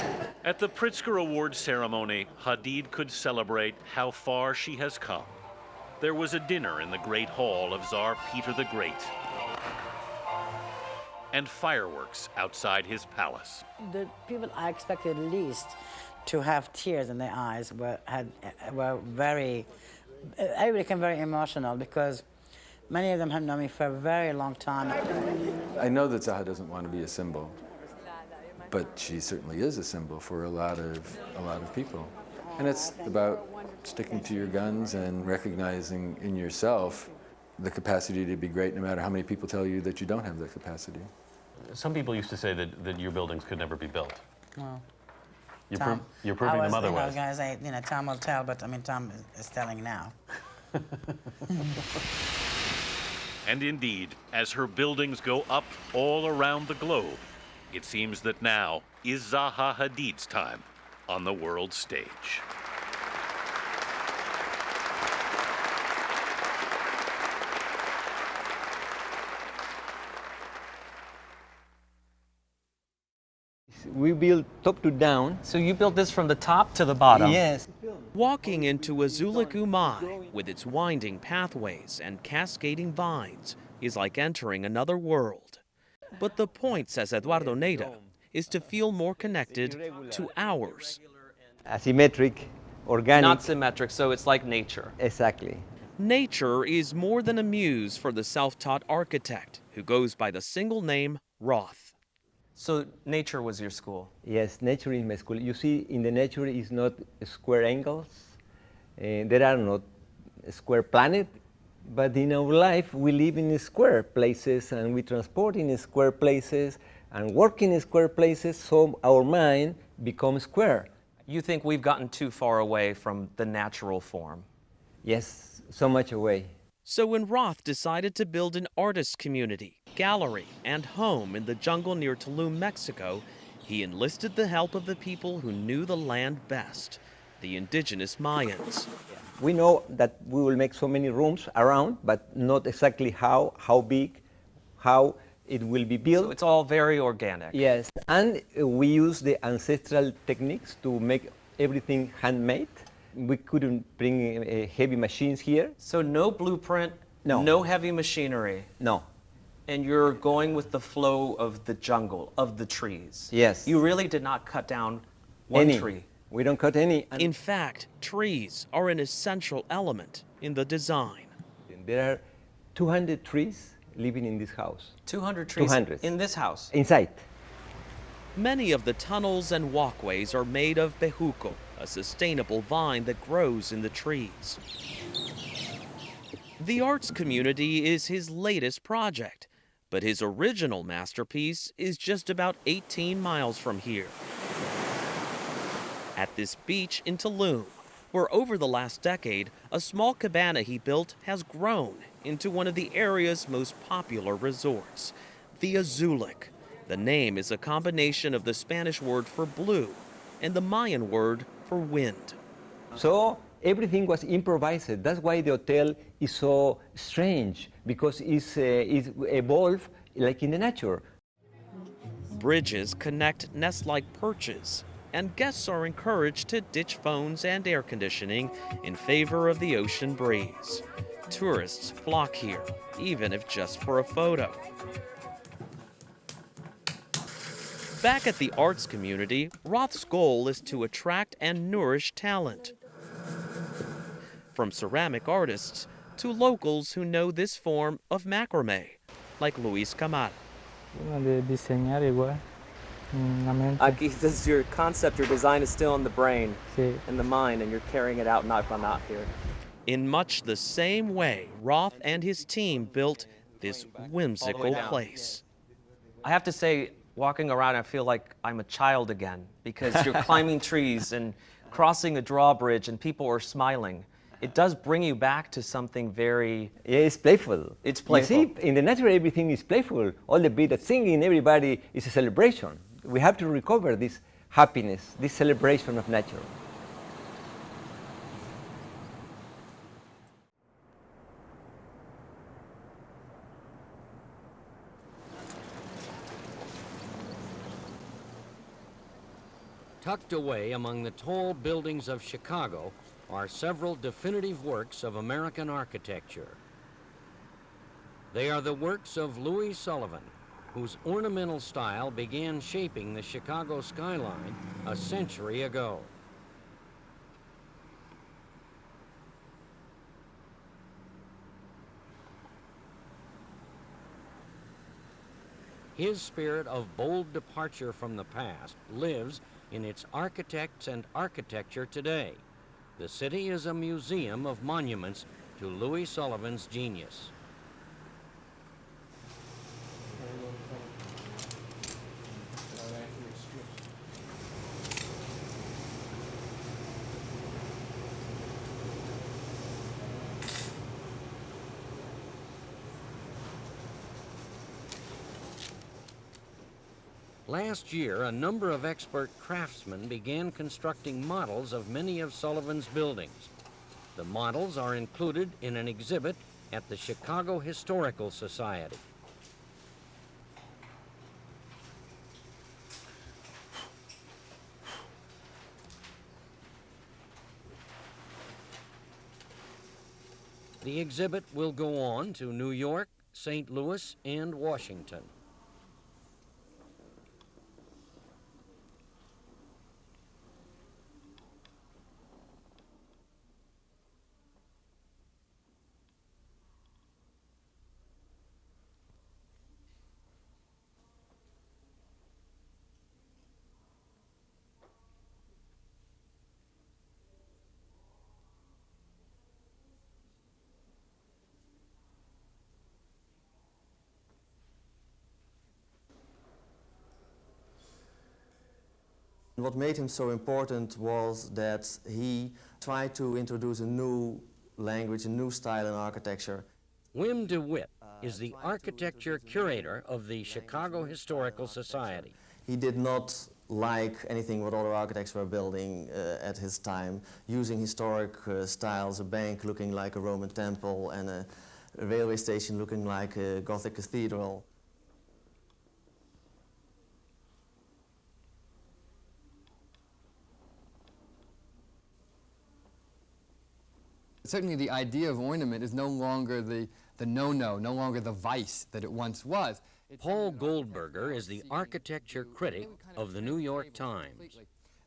At the Pritzker Award ceremony, Hadid could celebrate how far she has come. There was a dinner in the Great Hall of Tsar Peter the Great and fireworks outside his palace. The people I expected least to have tears in their eyes were very, everybody became very emotional because many of them had known me for a very long time. I know that Zaha doesn't want to be a symbol, but she certainly is a symbol for a lot of people. And it's about sticking to your guns and recognizing in yourself the capacity to be great no matter how many people tell you that you don't have that capacity. Some people used to say that your buildings could never be built. Well, You're proving them otherwise. You know, guys, you know, time will tell, but I mean, time is telling now. And indeed, as her buildings go up all around the globe, it seems that now is Zaha Hadid's time on the world stage. We build top to down. So you built this from the top to the bottom? Yes. Walking into Azulik Umai, with its winding pathways and cascading vines, is like entering another world. But the point, says Eduardo Neira, is to feel more connected to ours. Asymmetric, organic. Not symmetric, so it's like nature. Exactly. Nature is more than a muse for the self-taught architect, who goes by the single name Roth. So nature was your school? Yes, nature is my school. You see, in the nature is not square angles. There are not square planet, but in our life we live in square places and we transport in square places and work in square places, so our mind becomes square. You think we've gotten too far away from the natural form? Yes, so much away. So when Roth decided to build an artist community, gallery, and home in the jungle near Tulum, Mexico, he enlisted the help of the people who knew the land best, the indigenous Mayans. We know that we will make so many rooms around, but not exactly how big, how it will be built. So it's all very organic. Yes, and we use the ancestral techniques to make everything handmade. We couldn't bring heavy machines here. So no blueprint, no heavy machinery. No. And you're going with the flow of the jungle, of the trees. Yes. You really did not cut down one tree. We don't cut any. In fact, trees are an essential element in the design. There are 200 trees living in this house. 200 trees 200. In this house? Inside. Many of the tunnels and walkways are made of bejuco, a sustainable vine that grows in the trees. The arts community is his latest project, but his original masterpiece is just about 18 miles from here. At this beach in Tulum, where over the last decade, a small cabana he built has grown into one of the area's most popular resorts, the Azulik. The name is a combination of the Spanish word for blue and the Mayan word for wind. So everything was improvised. That's why the hotel is so strange, because it's evolved like in the nature. Bridges connect nest-like perches, and guests are encouraged to ditch phones and air conditioning in favor of the ocean breeze. Tourists flock here, even if just for a photo. Back at the arts community, Roth's goal is to attract and nourish talent. From ceramic artists to locals who know this form of macrame, like Luis Camara. Aquí, this your concept, your design is still in the brain, in the mind, and you're carrying it out knot by knot here. In much the same way, Roth and his team built this whimsical place. I have to say, walking around, I feel like I'm a child again, because you're climbing trees and crossing a drawbridge and people are smiling. It does bring you back to something very... Yeah, it's playful. It's playful. You see, in the nature, everything is playful. All the beat of singing, everybody is a celebration. We have to recover this happiness, this celebration of nature. Tucked away among the tall buildings of Chicago are several definitive works of American architecture. They are the works of Louis Sullivan, whose ornamental style began shaping the Chicago skyline a century ago. His spirit of bold departure from the past lives in its architects and architecture today. The city is a museum of monuments to Louis Sullivan's genius. Last year, a number of expert craftsmen began constructing models of many of Sullivan's buildings. The models are included in an exhibit at the Chicago Historical Society. The exhibit will go on to New York, St. Louis, and Washington. What made him so important was that he tried to introduce a new language, a new style in architecture. Wim DeWitt is the architecture curator of the Chicago Historical Society. He did not like anything what other architects were building at his time, using historic styles, a bank looking like a Roman temple and a railway station looking like a Gothic cathedral. Certainly the idea of ornament is no longer the no-no, no longer the vice that it once was. Paul Goldberger is the architecture critic of the New York Times.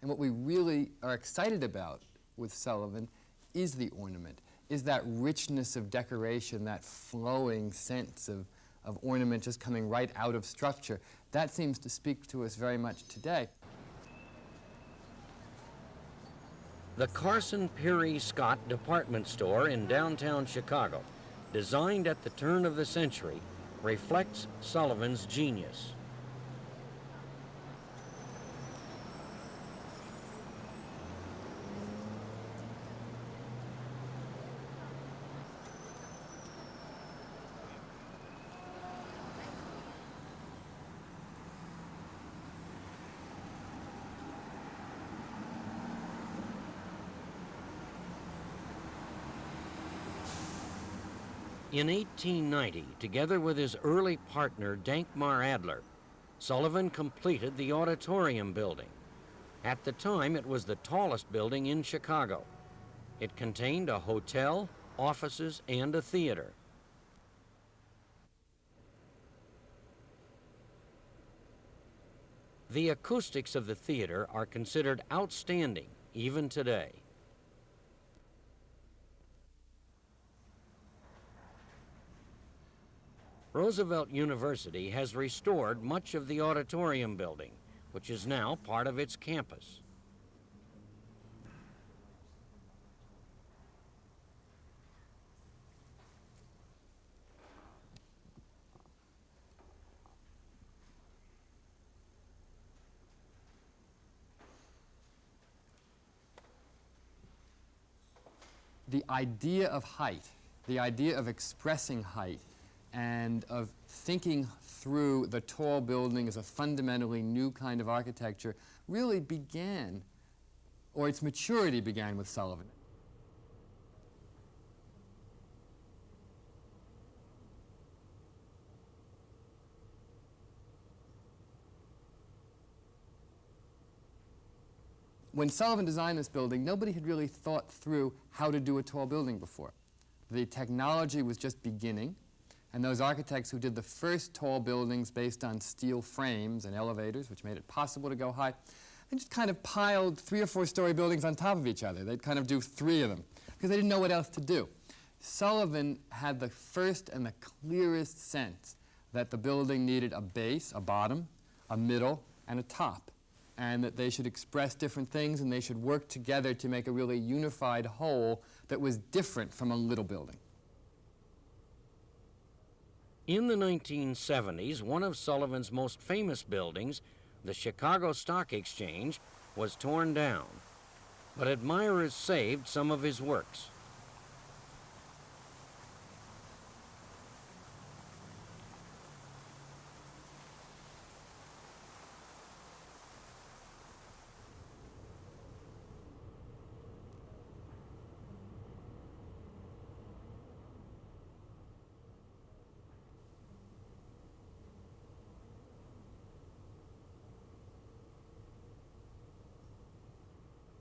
And what we really are excited about with Sullivan is the ornament, is that richness of decoration, that flowing sense of ornament just coming right out of structure. That seems to speak to us very much today. The Carson Peary Scott department store in downtown Chicago, designed at the turn of the century, reflects Sullivan's genius. In 1890, together with his early partner, Dankmar Adler, Sullivan completed the Auditorium building. At the time, it was the tallest building in Chicago. It contained a hotel, offices, and a theater. The acoustics of the theater are considered outstanding even today. Roosevelt University has restored much of the auditorium building, which is now part of its campus. the idea of height, the idea of expressing height, and of thinking through the tall building as a fundamentally new kind of architecture really began, or its maturity began with Sullivan. When Sullivan designed this building, nobody had really thought through how to do a tall building before. The technology was just beginning, and those architects who did the first tall buildings based on steel frames and elevators, which made it possible to go high, they just kind of piled 3 or 4 story buildings on top of each other. They'd kind of do 3 of them, because they didn't know what else to do. Sullivan had the first and the clearest sense that the building needed a base, a bottom, a middle, and a top, and that they should express different things and they should work together to make a really unified whole that was different from a little building. In the 1970s, one of Sullivan's most famous buildings, the Chicago Stock Exchange, was torn down, but admirers saved some of his works.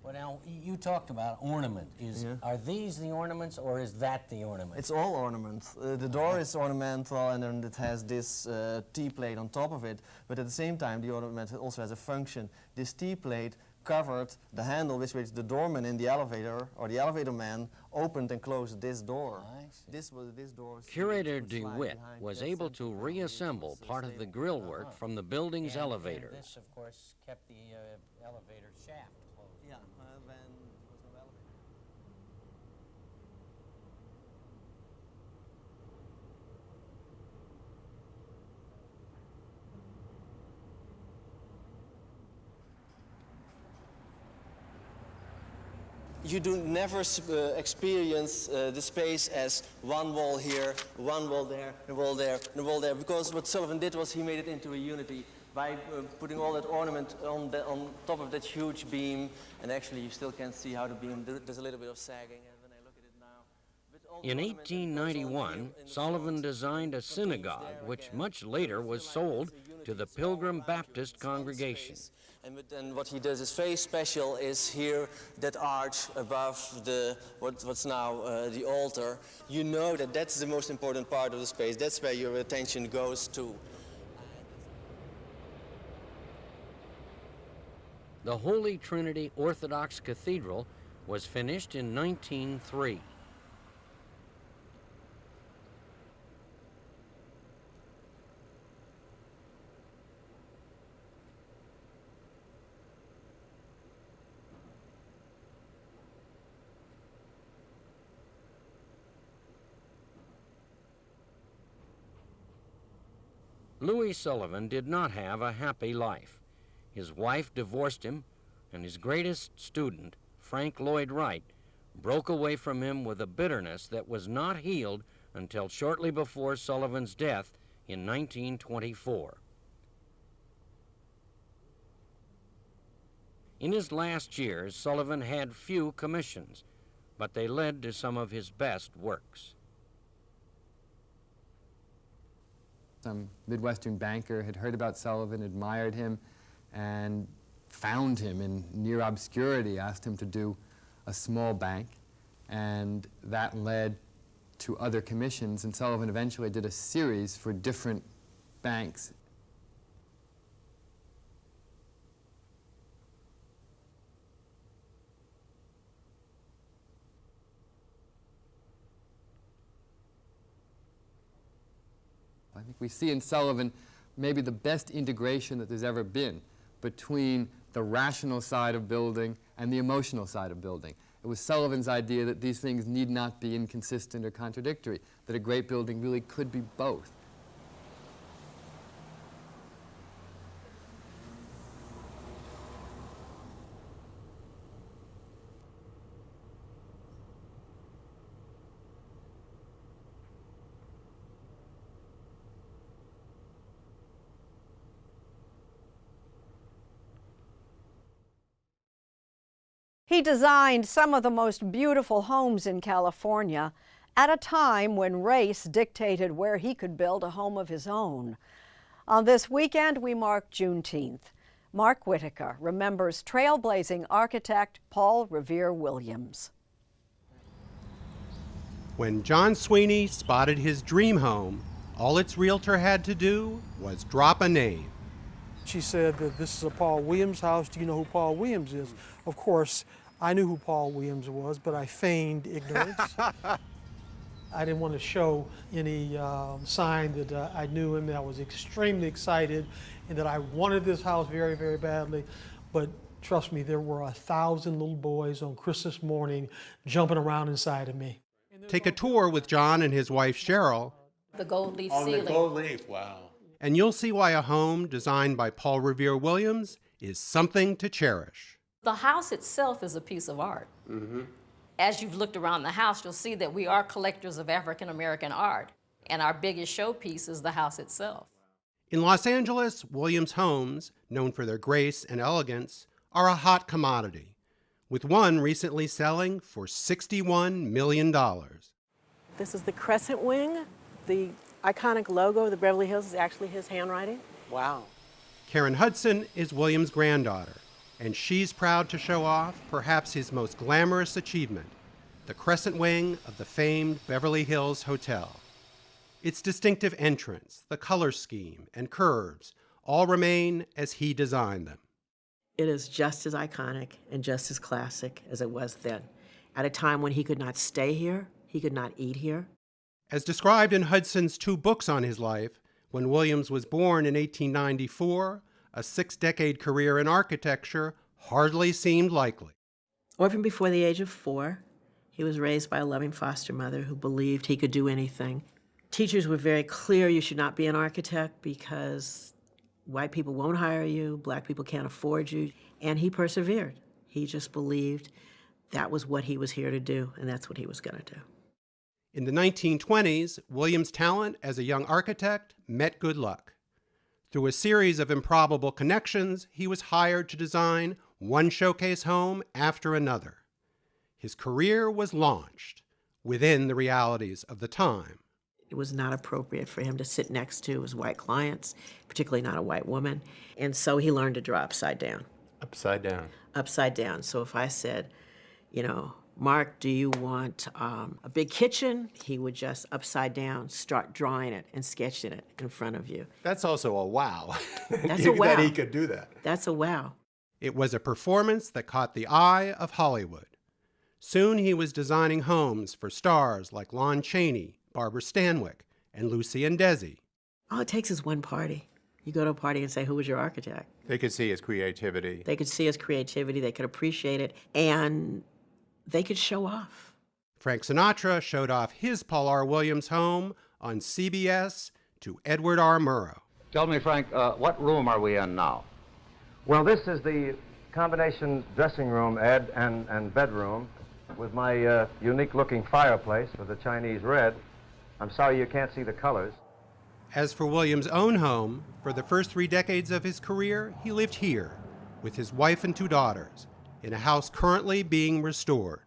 Well, now, you talked about ornament. Are these the ornaments, or is that the ornament? It's all ornaments. The door is ornamental, and then it has this T-plate on top of it, but at the same time the ornament also has a function. This T-plate covered the handle with which the doorman in the elevator, or the elevator man, opened and closed this door. This door. Curator DeWitt was able to reassemble part of the grillwork from the building's elevator. This, of course, kept the elevator shaft closed. Yeah, when there was no elevator. You do never experience the space as one wall here, one wall there, a wall there, and a wall there, because what Sullivan did was he made it into a unity by putting all that ornament on top of that huge beam, and actually you still can't see how the beam, there's a little bit of sagging, and when I look at it now. In 1891, Sullivan designed a synagogue, which much later was sold to the Pilgrim Baptist congregation. And what he does is very special is here, that arch above what's now the altar. You know that that's the most important part of the space. That's where your attention goes to. The Holy Trinity Orthodox Cathedral was finished in 1903. Louis Sullivan did not have a happy life. His wife divorced him, and his greatest student, Frank Lloyd Wright, broke away from him with a bitterness that was not healed until shortly before Sullivan's death in 1924. In his last years, Sullivan had few commissions, but they led to some of his best works. Some Midwestern banker had heard about Sullivan, admired him, and found him in near obscurity, asked him to do a small bank, and that led to other commissions, and Sullivan eventually did a series for different banks. I think we see in Sullivan maybe the best integration that there's ever been between the rational side of building and the emotional side of building. It was Sullivan's idea that these things need not be inconsistent or contradictory, that a great building really could be both. He designed some of the most beautiful homes in California at a time when race dictated where he could build a home of his own. On this weekend, we mark Juneteenth. Mark Whitaker remembers trailblazing architect Paul Revere Williams. When John Sweeney spotted his dream home, all its realtor had to do was drop a name. She said that this is a Paul Williams house. Do you know who Paul Williams is? Of course, I knew who Paul Williams was, but I feigned ignorance. I didn't want to show any sign that I knew him, that I was extremely excited and that I wanted this house very, very badly. But trust me, there were 1,000 little boys on Christmas morning jumping around inside of me. Take a tour with John and his wife Cheryl. The gold leaf On ceiling. the gold leaf, wow. And you'll see why a home designed by Paul Revere Williams is something to cherish. The house itself is a piece of art. As you've looked around the house, you'll see that we are collectors of African American art, and our biggest showpiece is the house itself. In Los Angeles, Williams homes, known for their grace and elegance, are a hot commodity, with one recently selling for $61 million. This is the crescent wing. The iconic logo of the Beverly Hills is actually his handwriting. Wow. Karen Hudson is Williams' granddaughter, and she's proud to show off perhaps his most glamorous achievement, the crescent wing of the famed Beverly Hills Hotel. Its distinctive entrance, the color scheme, and curves all remain as he designed them. It is just as iconic and just as classic as it was then. At a time when he could not stay here, he could not eat here. As described in Hudson's 2 books on his life, when Williams was born in 1894, a 6-decade career in architecture hardly seemed likely. Orphaned before the age of 4, he was raised by a loving foster mother who believed he could do anything. Teachers were very clear you should not be an architect because white people won't hire you, black people can't afford you, and he persevered. He just believed that was what he was here to do, and that's what he was going to do. In the 1920s, Williams' talent as a young architect met good luck. Through a series of improbable connections, he was hired to design one showcase home after another. His career was launched within the realities of the time. It was not appropriate for him to sit next to his white clients, particularly not a white woman, and so he learned to draw upside down. Upside down. Upside down. So if I said, Mark, do you want a big kitchen? He would just upside down start drawing it and sketching it in front of you. That's also a wow. That's a wow. That he could do that. That's a wow. It was a performance that caught the eye of Hollywood. Soon he was designing homes for stars like Lon Chaney, Barbara Stanwyck, and Lucian Desi. All it takes is one party. You go to a party and say, who was your architect? They could see his creativity. They could see his creativity, they could appreciate it, and they could show off. Frank Sinatra showed off his Paul R. Williams home on CBS to Edward R. Murrow. Tell me, Frank, what room are we in now? Well, this is the combination dressing room, Ed, and bedroom with my unique-looking fireplace with the Chinese red. I'm sorry you can't see the colors. As for Williams' own home, for the first 3 decades of his career, he lived here with his wife and 2 daughters in a house currently being restored.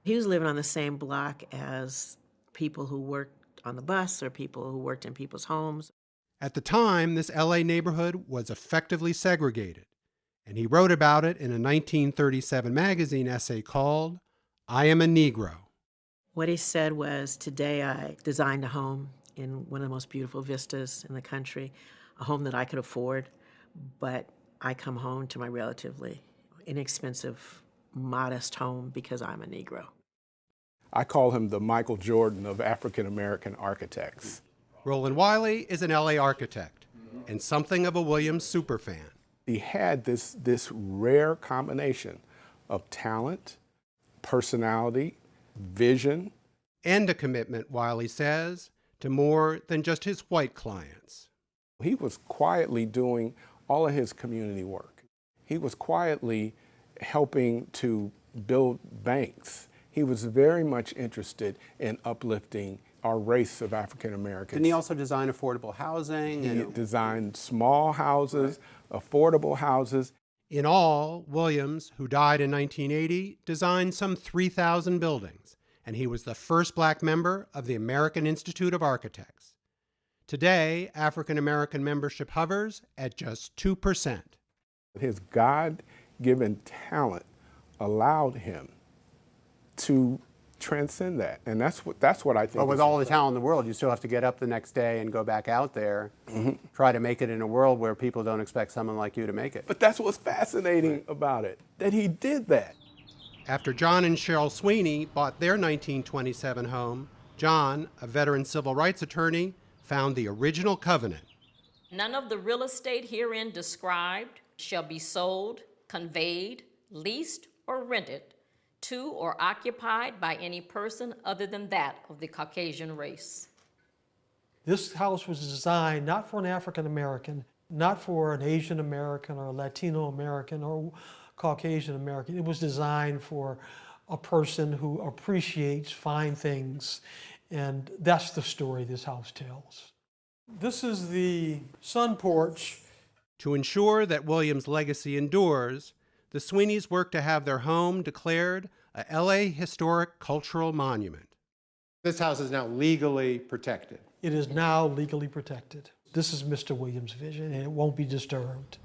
He was living on the same block as people who worked on the bus or people who worked in people's homes. At the time, this LA neighborhood was effectively segregated, and he wrote about it in a 1937 magazine essay called I Am a Negro. What he said was, today I designed a home in one of the most beautiful vistas in the country, a home that I could afford, but I come home to my relatively inexpensive, modest home because I'm a Negro. I call him the Michael Jordan of African American architects. Roland Wiley is an LA architect and something of a Williams superfan. He had this rare combination of talent, personality, vision, and a commitment, Wiley says, to more than just his white clients. He was quietly doing all of his community work. He was quietly helping to build banks. He was very much interested in uplifting our race of African Americans. Didn't he also design affordable housing? He designed small houses, affordable houses. In all, Williams, who died in 1980, designed some 3,000 buildings, and he was the first black member of the American Institute of Architects. Today, African American membership hovers at just 2%. His God-given talent allowed him to transcend that, and that's what I think. But with all the talent in the world, you still have to get up the next day and go back out there, try to make it in a world where people don't expect someone like you to make it. But that's what's fascinating about it, that he did that. After John and Cheryl Sweeney bought their 1927 home, John, a veteran civil rights attorney, found the original covenant. None of the real estate herein described shall be sold, conveyed, leased, or rented to or occupied by any person other than that of the Caucasian race. This house was designed not for an African American, not for an Asian American or Latino American or Caucasian American. It was designed for a person who appreciates fine things, and that's the story this house tells. This is the sun porch. To ensure that Williams' legacy endures, the Sweeneys worked to have their home declared a LA Historic Cultural Monument. This house is now legally protected. It is now legally protected. This is Mr. Williams' vision, and it won't be disturbed.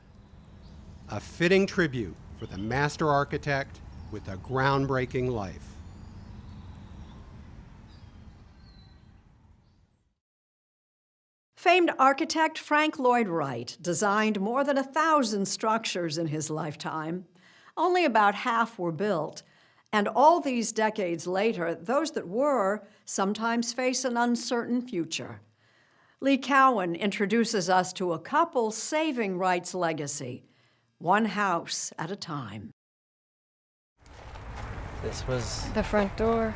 A fitting tribute for the master architect with a groundbreaking life. Famed architect Frank Lloyd Wright designed more than 1,000 structures in his lifetime. Only about half were built, and all these decades later, those that were sometimes face an uncertain future. Lee Cowan introduces us to a couple saving Wright's legacy, one house at a time. This was the front door.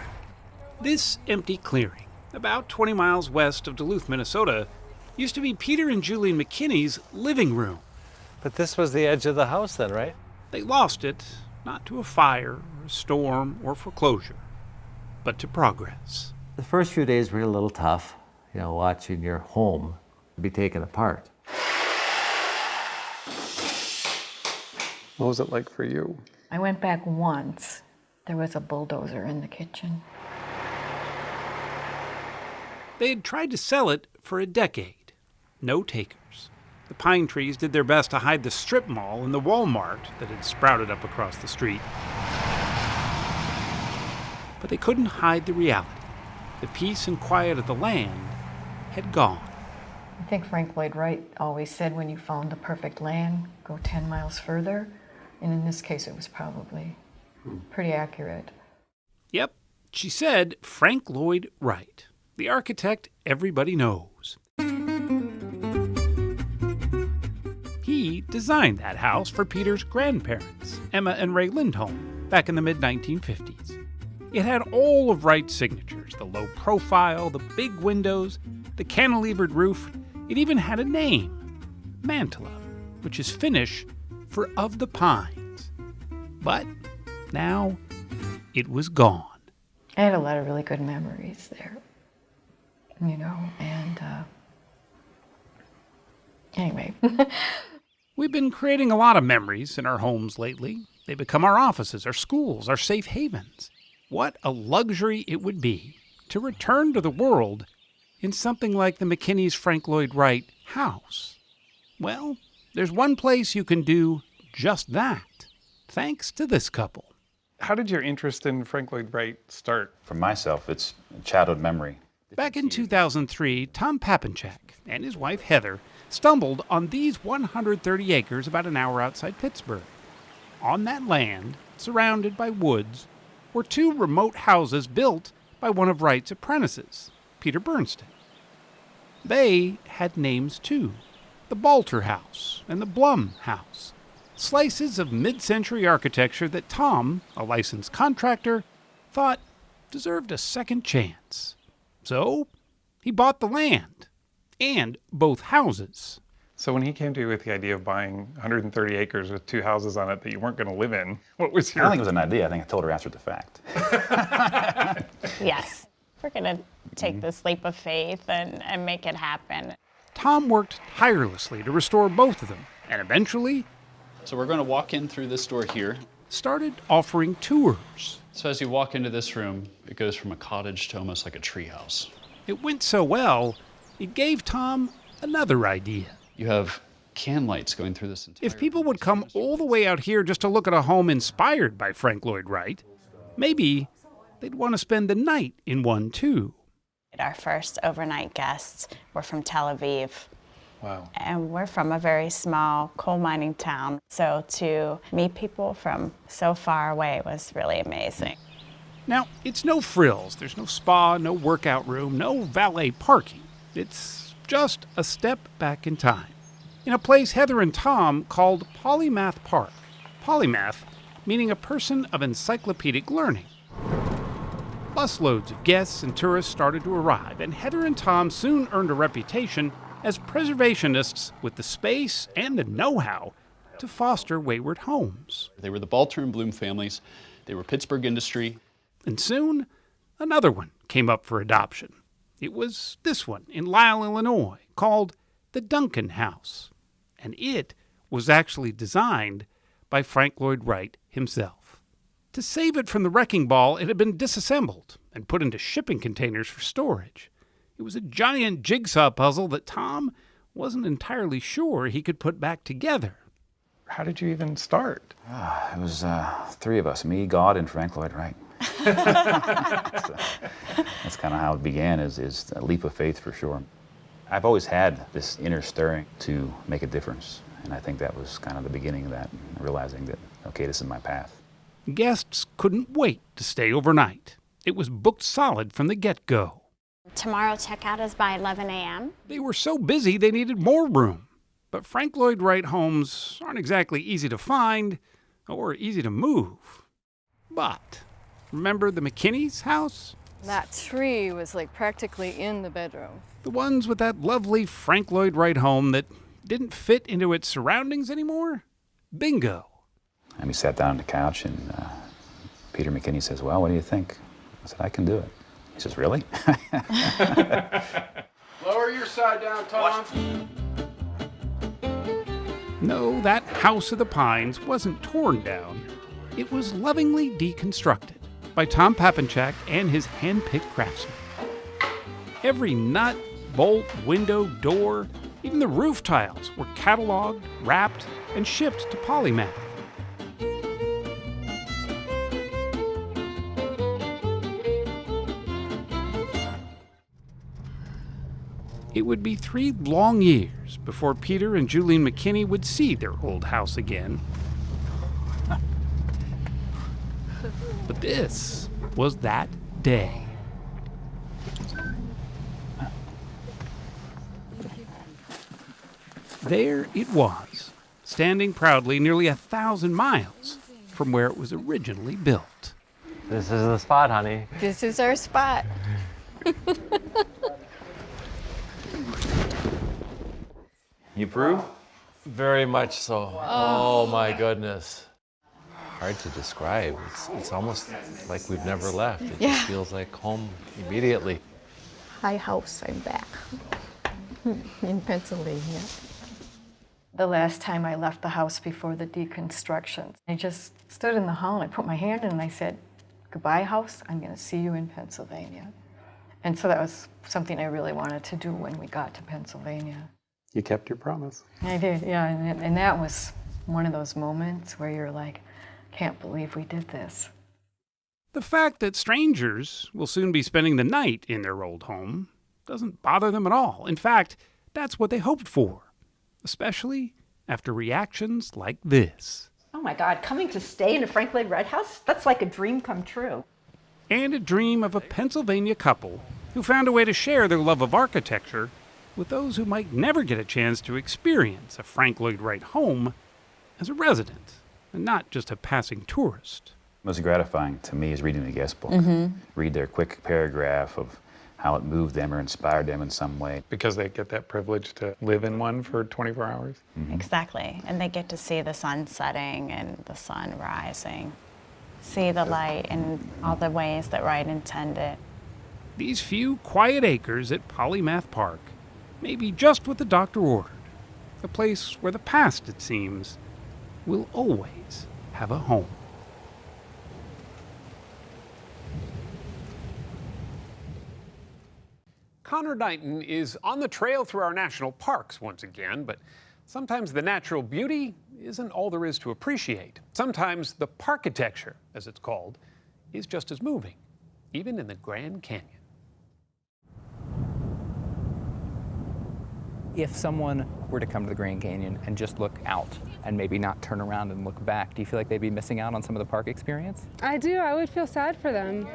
This empty clearing, about 20 miles west of Duluth, Minnesota, used to be Peter and Julian McKinney's living room. But this was the edge of the house then, right? They lost it, not to a fire, or a storm, or foreclosure, but to progress. The first few days were a little tough, watching your home be taken apart. What was it like for you? I went back once. There was a bulldozer in the kitchen. They had tried to sell it for a decade. No takers. The pine trees did their best to hide the strip mall and the Walmart that had sprouted up across the street. But they couldn't hide the reality. The peace and quiet of the land had gone. I think Frank Lloyd Wright always said when you found the perfect land, go 10 miles further. And in this case, it was probably pretty accurate. Yep, she said Frank Lloyd Wright, the architect everybody knows. He designed that house for Peter's grandparents, Emma and Ray Lindholm, back in the mid-1950s. It had all of Wright's signatures, the low profile, the big windows, the cantilevered roof. It even had a name, Mantilla, which is Finnish for of the pines. But now it was gone. I had a lot of really good memories there, and anyway. We've been creating a lot of memories in our homes lately. They become our offices, our schools, our safe havens. What a luxury it would be to return to the world in something like the McKinney's Frank Lloyd Wright house. Well, there's one place you can do just that, thanks to this couple. How did your interest in Frank Lloyd Wright start? For myself, it's childhood memory. Back in 2003, Tom Papenchak and his wife Heather stumbled on these 130 acres about an hour outside Pittsburgh. On that land, surrounded by woods, were two remote houses built by one of Wright's apprentices, Peter Bernstein. They had names too, the Balter House and the Blum House, slices of mid-century architecture that Tom, a licensed contractor, thought deserved a second chance. So he bought the land and both houses. So when he came to you with the idea of buying 130 acres with two houses on it that you weren't going to live in, what was your... I don't think it was an idea. I think I told her after the fact. Yes. We're going to take this leap of faith and make it happen. Tom worked tirelessly to restore both of them, and eventually So we're going to walk in through this door here. Started offering tours. So as you walk into this room, it goes from a cottage to almost like a treehouse. It went so well, it gave Tom another idea. You have can lights going through this entire. If people would come all the way out here just to look at a home inspired by Frank Lloyd Wright, maybe they'd want to spend the night in one too. Our first overnight guests were from Tel Aviv. Wow. And we're from a very small coal mining town. So to meet people from so far away was really amazing. Now, it's no frills. There's no spa, no workout room, no valet parking. It's just a step back in time. In a place Heather and Tom called Polymath Park. Polymath meaning a person of encyclopedic learning. Busloads of guests and tourists started to arrive, and Heather and Tom soon earned a reputation as preservationists with the space and the know-how to foster wayward homes. They were the Balter and Bloom families. They were Pittsburgh industry. And soon, another one came up for adoption. It was this one in Lisle, Illinois, called the Duncan House. And it was actually designed by Frank Lloyd Wright himself. To save it from the wrecking ball, it had been disassembled and put into shipping containers for storage. It was a giant jigsaw puzzle that Tom wasn't entirely sure he could put back together. How did you even start? It was three of us, me, God, and Frank Lloyd Wright. That's kind of how it began, is a leap of faith for sure. I've always had this inner stirring to make a difference, and I think that was kind of the beginning of that, realizing that, okay, this is my path. Guests couldn't wait to stay overnight. It was booked solid from the get-go. Tomorrow checkout is by 11 a.m. They were so busy they needed more room. But Frank Lloyd Wright homes aren't exactly easy to find or easy to move. But remember the McKinney's house? That tree was like practically in the bedroom. The ones with that lovely Frank Lloyd Wright home that didn't fit into its surroundings anymore? Bingo. And we sat down on the couch, and Peter McKinney says, well, what do you think? I said, I can do it. He says, really? Lower your side down, Tom. No, that House of the Pines wasn't torn down. It was lovingly deconstructed by Tom Papenchak and his hand-picked craftsmen. Every nut, bolt, window, door, even the roof tiles were cataloged, wrapped, and shipped to Polymath. It would be 3 long years before Peter and Julian McKinney would see their old house again. But this was that day. There it was, standing proudly nearly 1,000 miles from where it was originally built. This is the spot, honey. This is our spot. You approve? Very much so. Oh my goodness. Hard to describe. It's almost like we've never left. It just feels like home immediately. Hi, house, I'm back in Pennsylvania. The last time I left the house before the deconstruction, I just stood in the hall and I put my hand in and I said, goodbye, house, I'm going to see you in Pennsylvania. And so that was something I really wanted to do when we got to Pennsylvania. You kept your promise. I did, yeah, and that was one of those moments where you're like, can't believe we did this. The fact that strangers will soon be spending the night in their old home doesn't bother them at all. In fact, that's what they hoped for, especially after reactions like this. Oh my God, coming to stay in a Frank Lloyd Wright house? That's like a dream come true. And a dream of a Pennsylvania couple who found a way to share their love of architecture with those who might never get a chance to experience a Frank Lloyd Wright home as a resident and not just a passing tourist. Most gratifying to me is reading the guest book. Read their quick paragraph of how it moved them or inspired them in some way. Because they get that privilege to live in one for 24 hours. Exactly. And they get to see the sun setting and the sun rising. See the light in all the ways that Wright intended. These few quiet acres at Polymath Park may be just what the doctor ordered. A place where the past, it seems, will always have a home. Connor Knighton is on the trail through our national parks once again, but sometimes the natural beauty isn't all there is to appreciate. Sometimes the parkitecture, as it's called, is just as moving, even in the Grand Canyon. If someone were to come to the Grand Canyon and just look out and maybe not turn around and look back, do you feel like they'd be missing out on some of the park experience? I do. I would feel sad for them.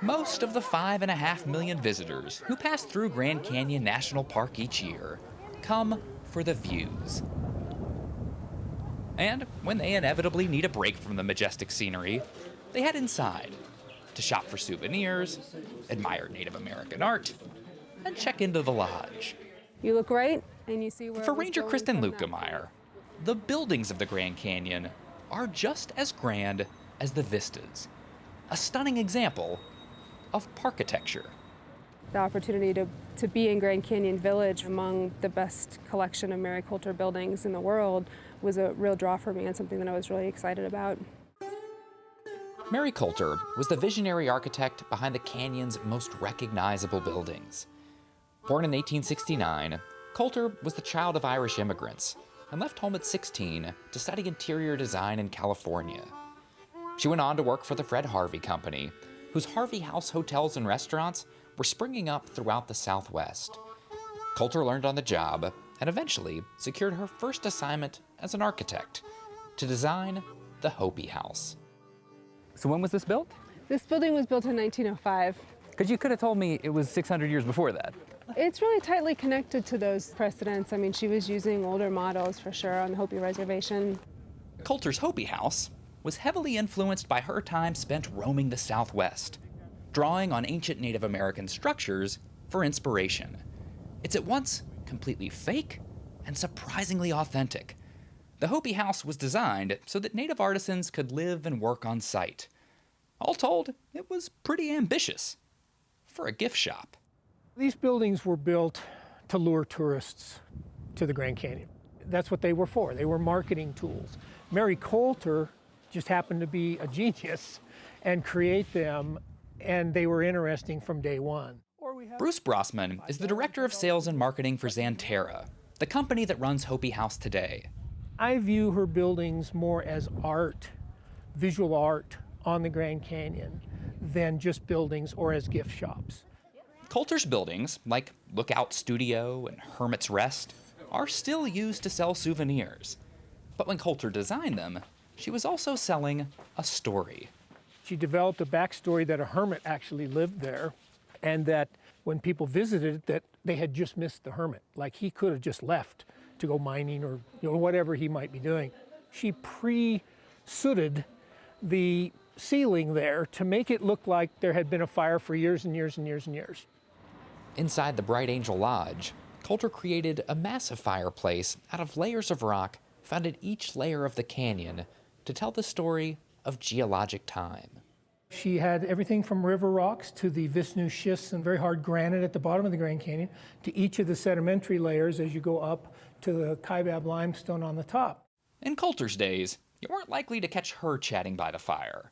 Most of the 5.5 million visitors who pass through Grand Canyon National Park each year come for the views. And when they inevitably need a break from the majestic scenery, they head inside to shop for souvenirs, admire Native American art, and check into the lodge. You look right, and you see where. For Ranger Kristen Lukemeyer, the buildings of the Grand Canyon are just as grand as the vistas, a stunning example of parkitecture. The opportunity to be in Grand Canyon Village among the best collection of Mary Colter buildings in the world was a real draw for me and something that I was really excited about. Mary Colter was the visionary architect behind the canyon's most recognizable buildings. Born in 1869, Colter was the child of Irish immigrants and left home at 16 to study interior design in California. She went on to work for the Fred Harvey Company, whose Harvey House hotels and restaurants were springing up throughout the Southwest. Colter learned on the job and eventually secured her first assignment as an architect to design the Hopi House. So when was this built? This building was built in 1905. Because you could have told me it was 600 years before that. It's really tightly connected to those precedents. I mean, she was using older models for sure on the Hopi Reservation. Colter's Hopi House was heavily influenced by her time spent roaming the Southwest, drawing on ancient Native American structures for inspiration. It's at once completely fake and surprisingly authentic. The Hopi House was designed so that Native artisans could live and work on site. All told, it was pretty ambitious for a gift shop. These buildings were built to lure tourists to the Grand Canyon. That's what they were for. They were marketing tools. Mary Colter just happened to be a genius and create them, and they were interesting from day one. Bruce Brossman is the director of sales and marketing for Xanterra, the company that runs Hopi House today. I view her buildings more as art, visual art on the Grand Canyon than just buildings or as gift shops. Colter's buildings, like Lookout Studio and Hermit's Rest, are still used to sell souvenirs. But when Colter designed them, she was also selling a story. She developed a backstory that a hermit actually lived there, and that when people visited, that they had just missed the hermit. Like he could have just left to go mining or whatever he might be doing. She pre-sooted the ceiling there to make it look like there had been a fire for years and years and years and years. Inside the Bright Angel Lodge, Colter created a massive fireplace out of layers of rock found at each layer of the canyon to tell the story of geologic time. She had everything from river rocks to the Vishnu schists and very hard granite at the bottom of the Grand Canyon to each of the sedimentary layers as you go up to the Kaibab limestone on the top. In Colter's days, you weren't likely to catch her chatting by the fire.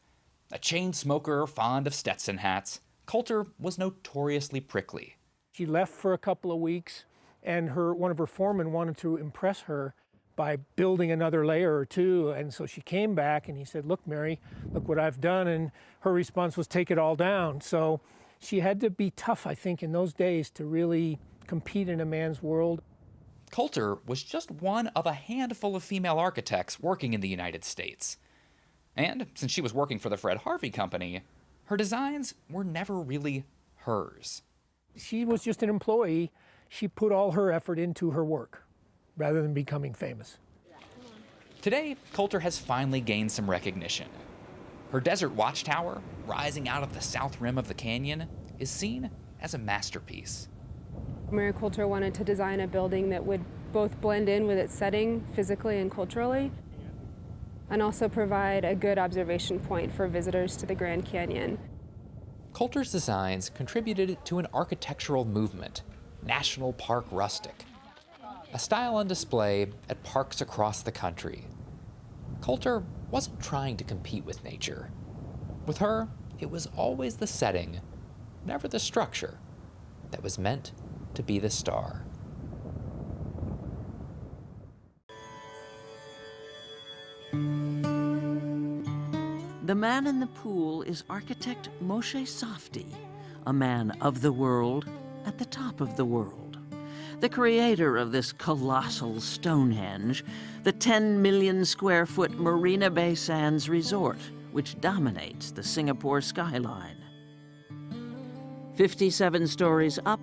A chain smoker fond of Stetson hats, Colter was notoriously prickly. She left for a couple of weeks, and one of her foremen wanted to impress her by building another layer or two, and so she came back and he said, "Look, Mary, look what I've done," and her response was, "Take it all down." So she had to be tough, I think, in those days to really compete in a man's world. Colter was just one of a handful of female architects working in the United States. And since she was working for the Fred Harvey Company, her designs were never really hers. She was just an employee. She put all her effort into her work rather than becoming famous. Today, Colter has finally gained some recognition. Her desert watchtower, rising out of the south rim of the canyon, is seen as a masterpiece. Mary Colter wanted to design a building that would both blend in with its setting physically and culturally, and also provide a good observation point for visitors to the Grand Canyon. Colter's designs contributed to an architectural movement, National Park Rustic. a style on display at parks across the country. Colter wasn't trying to compete with nature. With her, it was always the setting, never the structure, that was meant to be the star. The man in the pool is architect Moshe Safdie, a man of the world at the top of the world. The creator of this colossal Stonehenge, the 10 million square foot Marina Bay Sands resort, which dominates the Singapore skyline. 57 stories up,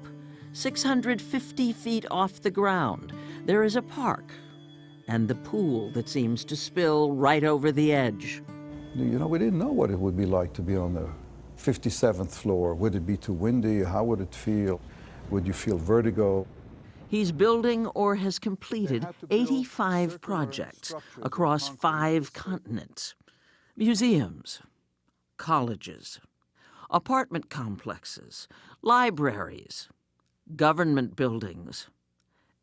650 feet off the ground, there is a park and the pool that seems to spill right over the edge. You know, we didn't know what it would be like to be on the 57th floor. Would it be too windy? How would it feel? Would you feel vertigo? He's building or has completed 85 projects across 5 continents. Museums, colleges, apartment complexes, libraries, government buildings,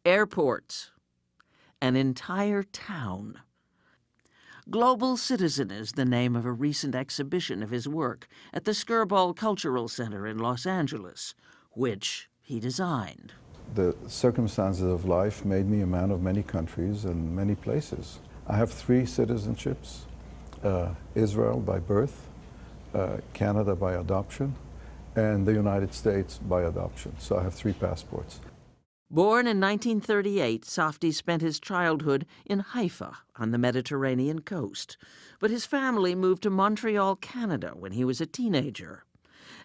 airports, an entire town. Global Citizen is the name of a recent exhibition of his work at the Skirball Cultural Center in Los Angeles, which he designed. The circumstances of life made me a man of many countries and many places. I have 3 citizenships, Israel by birth, Canada by adoption, and the United States by adoption. So I have 3 passports. Born in 1938, Safdie spent his childhood in Haifa on the Mediterranean coast, but his family moved to Montreal, Canada when he was a teenager.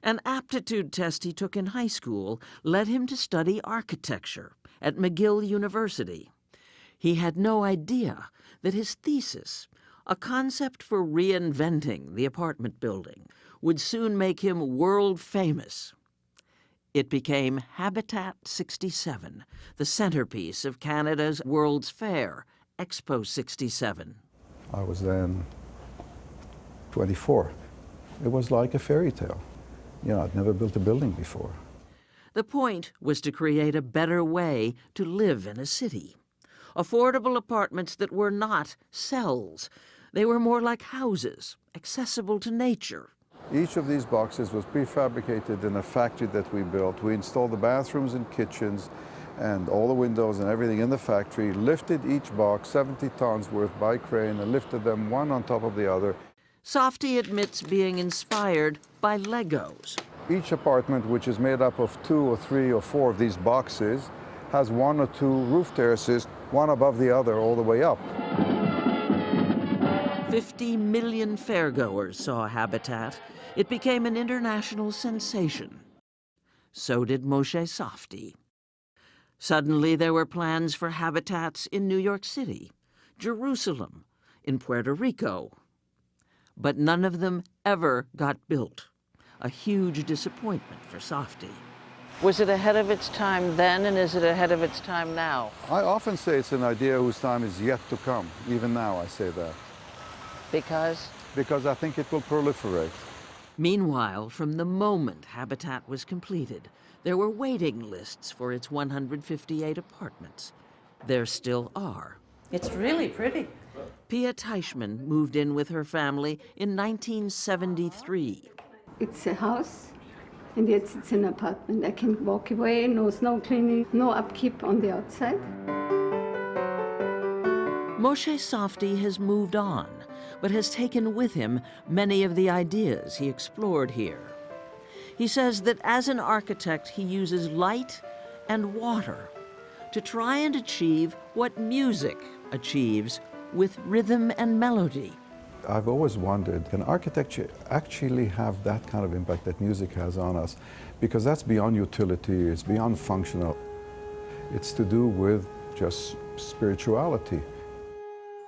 An aptitude test he took in high school led him to study architecture at McGill University. He had no idea that his thesis, a concept for reinventing the apartment building, would soon make him world famous. It became Habitat 67, the centerpiece of Canada's World's Fair, Expo 67. I was then 24. It was like a fairy tale. You know, I'd never built a building before. The point was to create a better way to live in a city. Affordable apartments that were not cells. They were more like houses, accessible to nature. Each of these boxes was prefabricated in a factory that we built. We installed the bathrooms and kitchens and all the windows and everything in the factory, lifted each box 70 tons worth by crane and lifted them one on top of the other. Safdie admits being inspired by Legos. Each apartment, which is made up of 2 or 3 or 4 of these boxes, has 1 or 2 roof terraces, one above the other all the way up. 50 million fairgoers saw Habitat. It became an international sensation. So did Moshe Safdie. Suddenly there were plans for habitats in New York City, Jerusalem, in Puerto Rico. But none of them ever got built. A huge disappointment for Safdie. Was it ahead of its time then, and is it ahead of its time now? I often say it's an idea whose time is yet to come. Even now I say that. Because? Because I think it will proliferate. Meanwhile, from the moment Habitat was completed, there were waiting lists for its 158 apartments. There still are. It's really pretty. Pia Teichmann moved in with her family in 1973. It's a house, and yet it's an apartment. I can walk away, no snow cleaning, no upkeep on the outside. Moshe Safdie has moved on, but has taken with him many of the ideas he explored here. He says that as an architect, he uses light and water to try and achieve what music achieves with rhythm and melody. I've always wondered, can architecture actually have that kind of impact that music has on us? Because that's beyond utility, it's beyond functional. It's to do with just spirituality.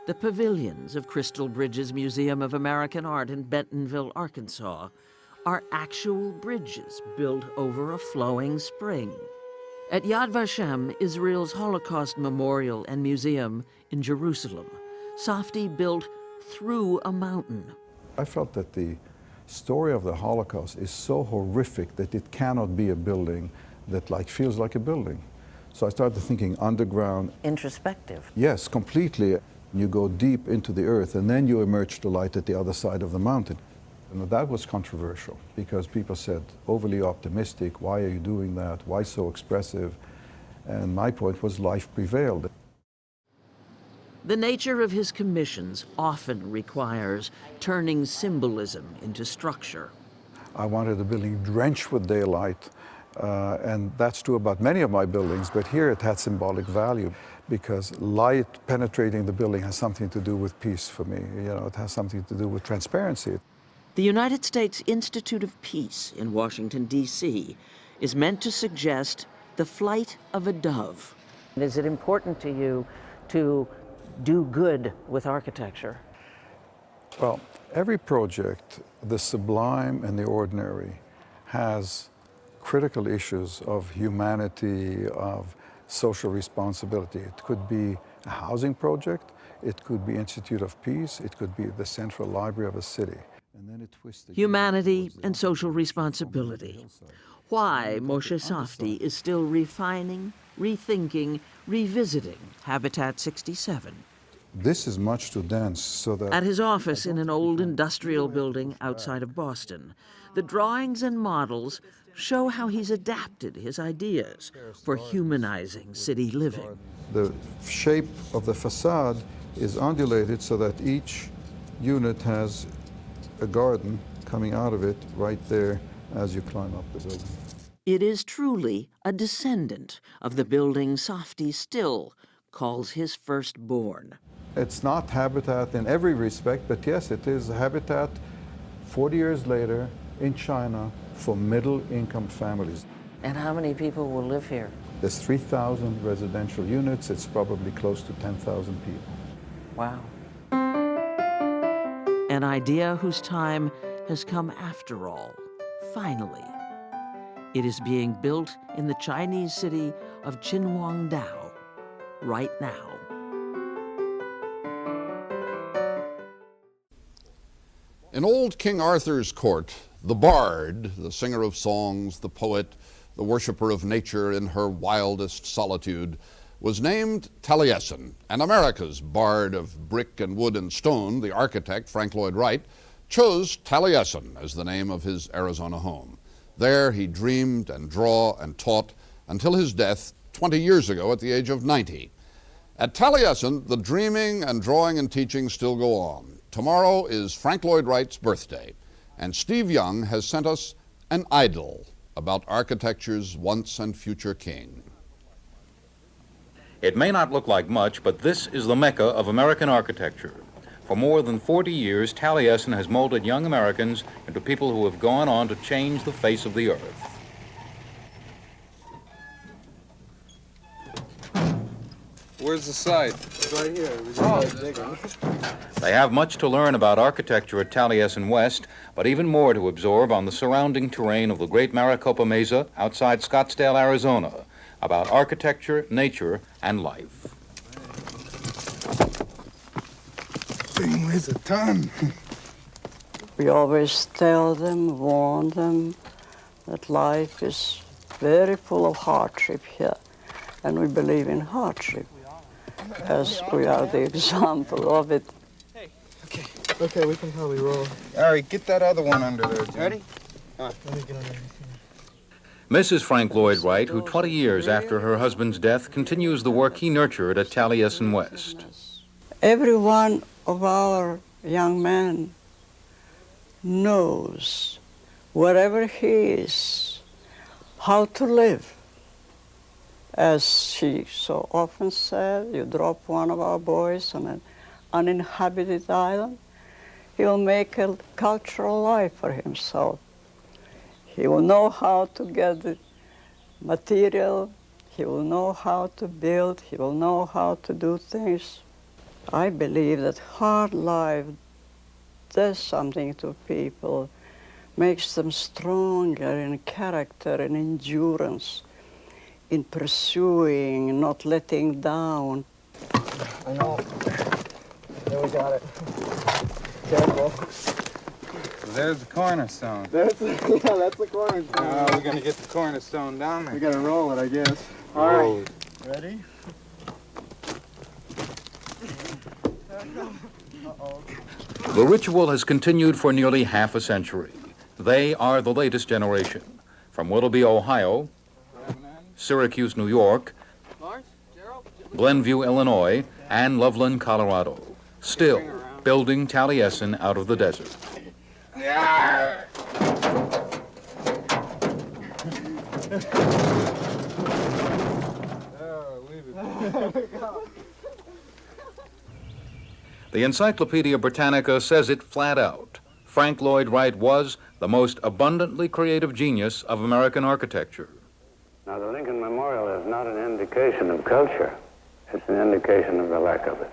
The pavilions of Crystal Bridges Museum of American Art in Bentonville, Arkansas, are actual bridges built over a flowing spring. At Yad Vashem, Israel's Holocaust Memorial and Museum in Jerusalem, Safdie built through a mountain. I felt that the story of the Holocaust is so horrific that it cannot be a building that feels like a building. So I started thinking underground. Introspective. Yes, completely. You go deep into the earth and then you emerge to light at the other side of the mountain. And that was controversial because people said, overly optimistic, why are you doing that? Why so expressive? And my point was life prevailed. The nature of his commissions often requires turning symbolism into structure. I wanted a building drenched with daylight, and that's true about many of my buildings, but here it had symbolic value because light penetrating the building has something to do with peace for me. You know, it has something to do with transparency. The United States Institute of Peace in Washington, D.C. is meant to suggest the flight of a dove. Is it important to you to do good with architecture? Well, every project, the sublime and the ordinary, has critical issues of humanity, of social responsibility. It could be a housing project, it could be Institute of Peace, it could be the Central Library of a city. And then it twists Humanity and social responsibility. Why Moshe Safdie is still refining, rethinking, revisiting Habitat 67. This is much too dense, so that... At his office in an old industrial building outside of Boston, the drawings and models show how he's adapted his ideas for humanizing city living. The shape of the facade is undulated so that each unit has a garden coming out of it right there as you climb up the building. It is truly a descendant of the building Safdie still calls his firstborn. It's not Habitat in every respect, but yes, it is Habitat 40 years later in China for middle-income families. And how many people will live here? There's 3,000 residential units. It's probably close to 10,000 people. Wow. An idea whose time has come after all, finally. It is being built in the Chinese city of Qinhuangdao right now. In old King Arthur's court, the bard, the singer of songs, the poet, the worshipper of nature in her wildest solitude, was named Taliesin, and America's bard of brick and wood and stone, the architect Frank Lloyd Wright, chose Taliesin as the name of his Arizona home. There he dreamed and drew and taught until his death 20 years ago at the age of 90. At Taliesin, the dreaming and drawing and teaching still go on. Tomorrow is Frank Lloyd Wright's birthday, and Steve Young has sent us an idyll about architecture's once and future king. It may not look like much, but this is the mecca of American architecture. For more than 40 years, Taliesin has molded young Americans into people who have gone on to change the face of the earth. Where's the site? It's right here. They have much to learn about architecture at Taliesin West, but even more to absorb on the surrounding terrain of the great Maricopa Mesa outside Scottsdale, Arizona, about architecture, nature, and life. Thing weighs a ton. We always tell them, warn them, that life is very full of hardship here, and we believe in hardship, as we are the example of it. Okay, we can probably roll. All right, get that other one under there, Jim. Ready? Let me get under there. Mrs. Frank Lloyd Wright, who 20 years after her husband's death continues the work he nurtured at Taliesin West. Every one of our young men knows, wherever he is, how to live. As she so often said, you drop one of our boys on an uninhabited island, he'll make a cultural life for himself. He will know how to get the material, he will know how to build, he will know how to do things. I believe that hard life does something to people, makes them stronger in character and endurance, in pursuing, not letting down. I know. There we got it. Careful. There's the cornerstone. That's the cornerstone. We're gonna get the cornerstone down there. We gotta roll it, I guess. All right. Ready? The ritual has continued for nearly half a century. They are the latest generation. From Willoughby, Ohio, Syracuse, New York, Glenview, Illinois, and Loveland, Colorado. Still building Taliesin out of the desert. The Encyclopedia Britannica says it flat out. Frank Lloyd Wright was the most abundantly creative genius of American architecture. Now, the Lincoln Memorial is not an indication of culture. It's an indication of the lack of it.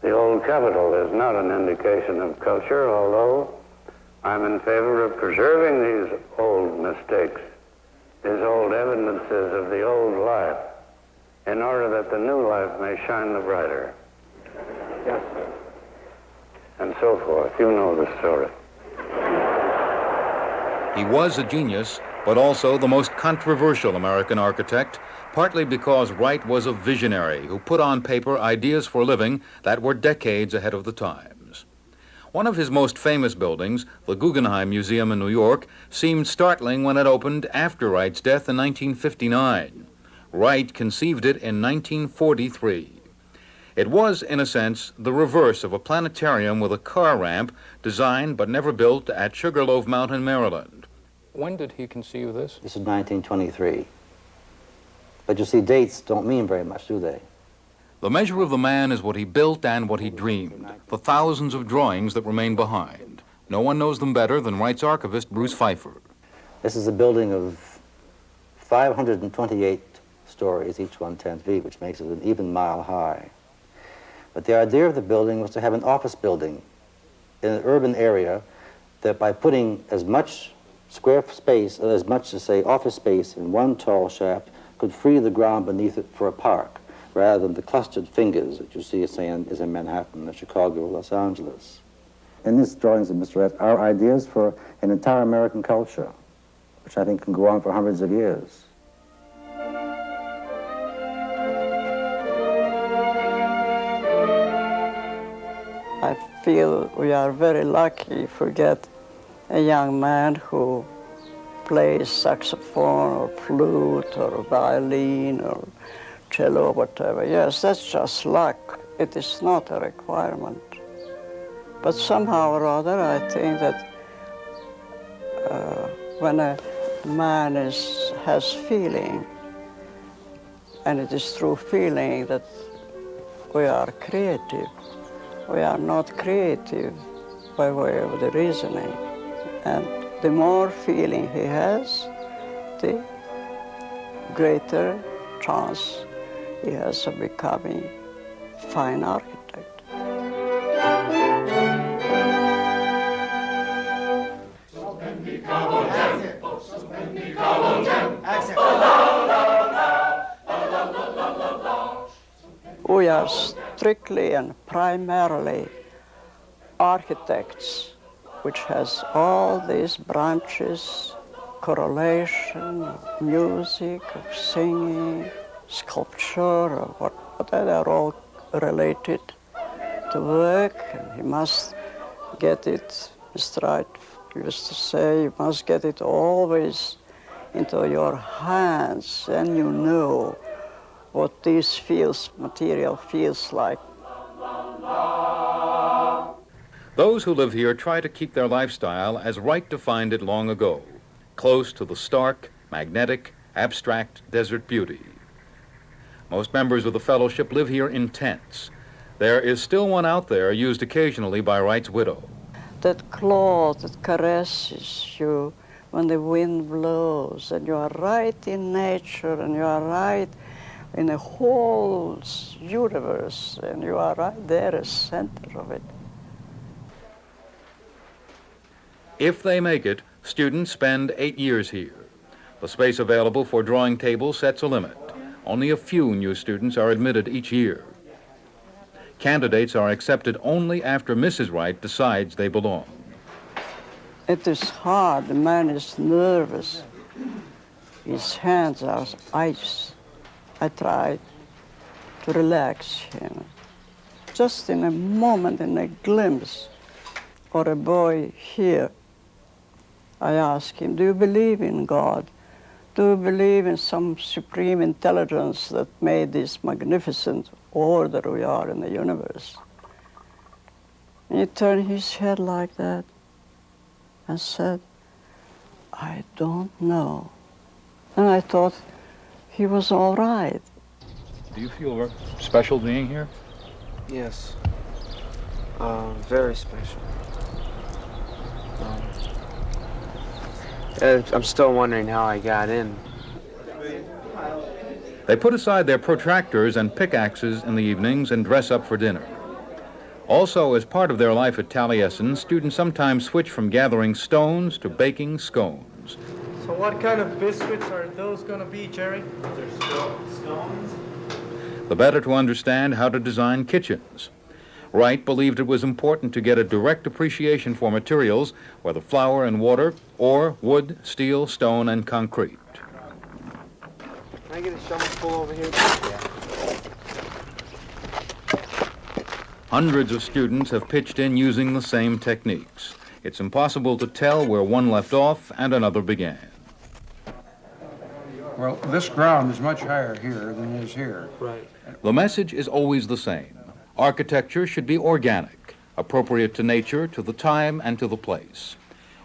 The old Capitol is not an indication of culture, although I'm in favor of preserving these old mistakes, these old evidences of the old life, in order that the new life may shine the brighter. Yes, sir. And so forth. You know the story. He was a genius, but also the most controversial American architect, partly because Wright was a visionary who put on paper ideas for living that were decades ahead of the times. One of his most famous buildings, the Guggenheim Museum in New York, seemed startling when it opened after Wright's death in 1959. Wright conceived it in 1943. It was, in a sense, the reverse of a planetarium with a car ramp designed but never built at Sugarloaf Mountain, Maryland. When did he conceive this? This is 1923. But you see, dates don't mean very much, do they? The measure of the man is what he built and what he dreamed, the thousands of drawings that remain behind. No one knows them better than Wright's archivist, Bruce Pfeiffer. This is a building of 528 stories, each 1/10 feet, which makes it an even mile high. But the idea of the building was to have an office building in an urban area that by putting as much square space, as much to say office space in one tall shaft, could free the ground beneath it for a park, rather than the clustered fingers that you see, say, is in Manhattan, or Chicago, or Los Angeles. In these drawings of Mr. F are ideas for an entire American culture, which I think can go on for hundreds of years. I feel we are very lucky if we get a young man who plays saxophone or flute or violin or cello or whatever. Yes, that's just luck. It is not a requirement. But somehow or other, I think that when a man has feeling, and it is through feeling that we are creative. We are not creative by way of the reasoning. And the more feeling he has, the greater chance he has of becoming a fine architect. We are strictly and primarily architects, which has all these branches, correlation, of music, of singing, sculpture, or what they are all related to work. And you must get it, Mr. Wright used to say, you must get it always into your hands, and you know what this material feels like. Those who live here try to keep their lifestyle as Wright defined it long ago, close to the stark, magnetic, abstract desert beauty. Most members of the fellowship live here in tents. There is still one out there used occasionally by Wright's widow. That cloth that caresses you when the wind blows, and you are right in nature, and you are right in a whole universe, and you are right there as center of it. If they make it, students spend 8 years here. The space available for drawing tables sets a limit. Only a few new students are admitted each year. Candidates are accepted only after Mrs. Wright decides they belong. It is hard. The man is nervous. His hands are ice. I tried to relax him. Just in a moment, in a glimpse, or a boy here, I asked him, do you believe in God? Do you believe in some supreme intelligence that made this magnificent order we are in the universe? And he turned his head like that and said, I don't know. And I thought he was all right. Do you feel special being here? Yes. Very special. I'm still wondering how I got in. They put aside their protractors and pickaxes in the evenings and dress up for dinner. Also, as part of their life at Taliesin, students sometimes switch from gathering stones to baking scones. So what kind of biscuits are those going to be, Jerry? They're scones. The better to understand how to design kitchens. Wright believed it was important to get a direct appreciation for materials, whether flour and water, or wood, steel, stone, and concrete. Can I get a shovelful over here? Hundreds of students have pitched in using the same techniques. It's impossible to tell where one left off and another began. Well, this ground is much higher here than it is here. Right. The message is always the same. Architecture should be organic, appropriate to nature, to the time, and to the place.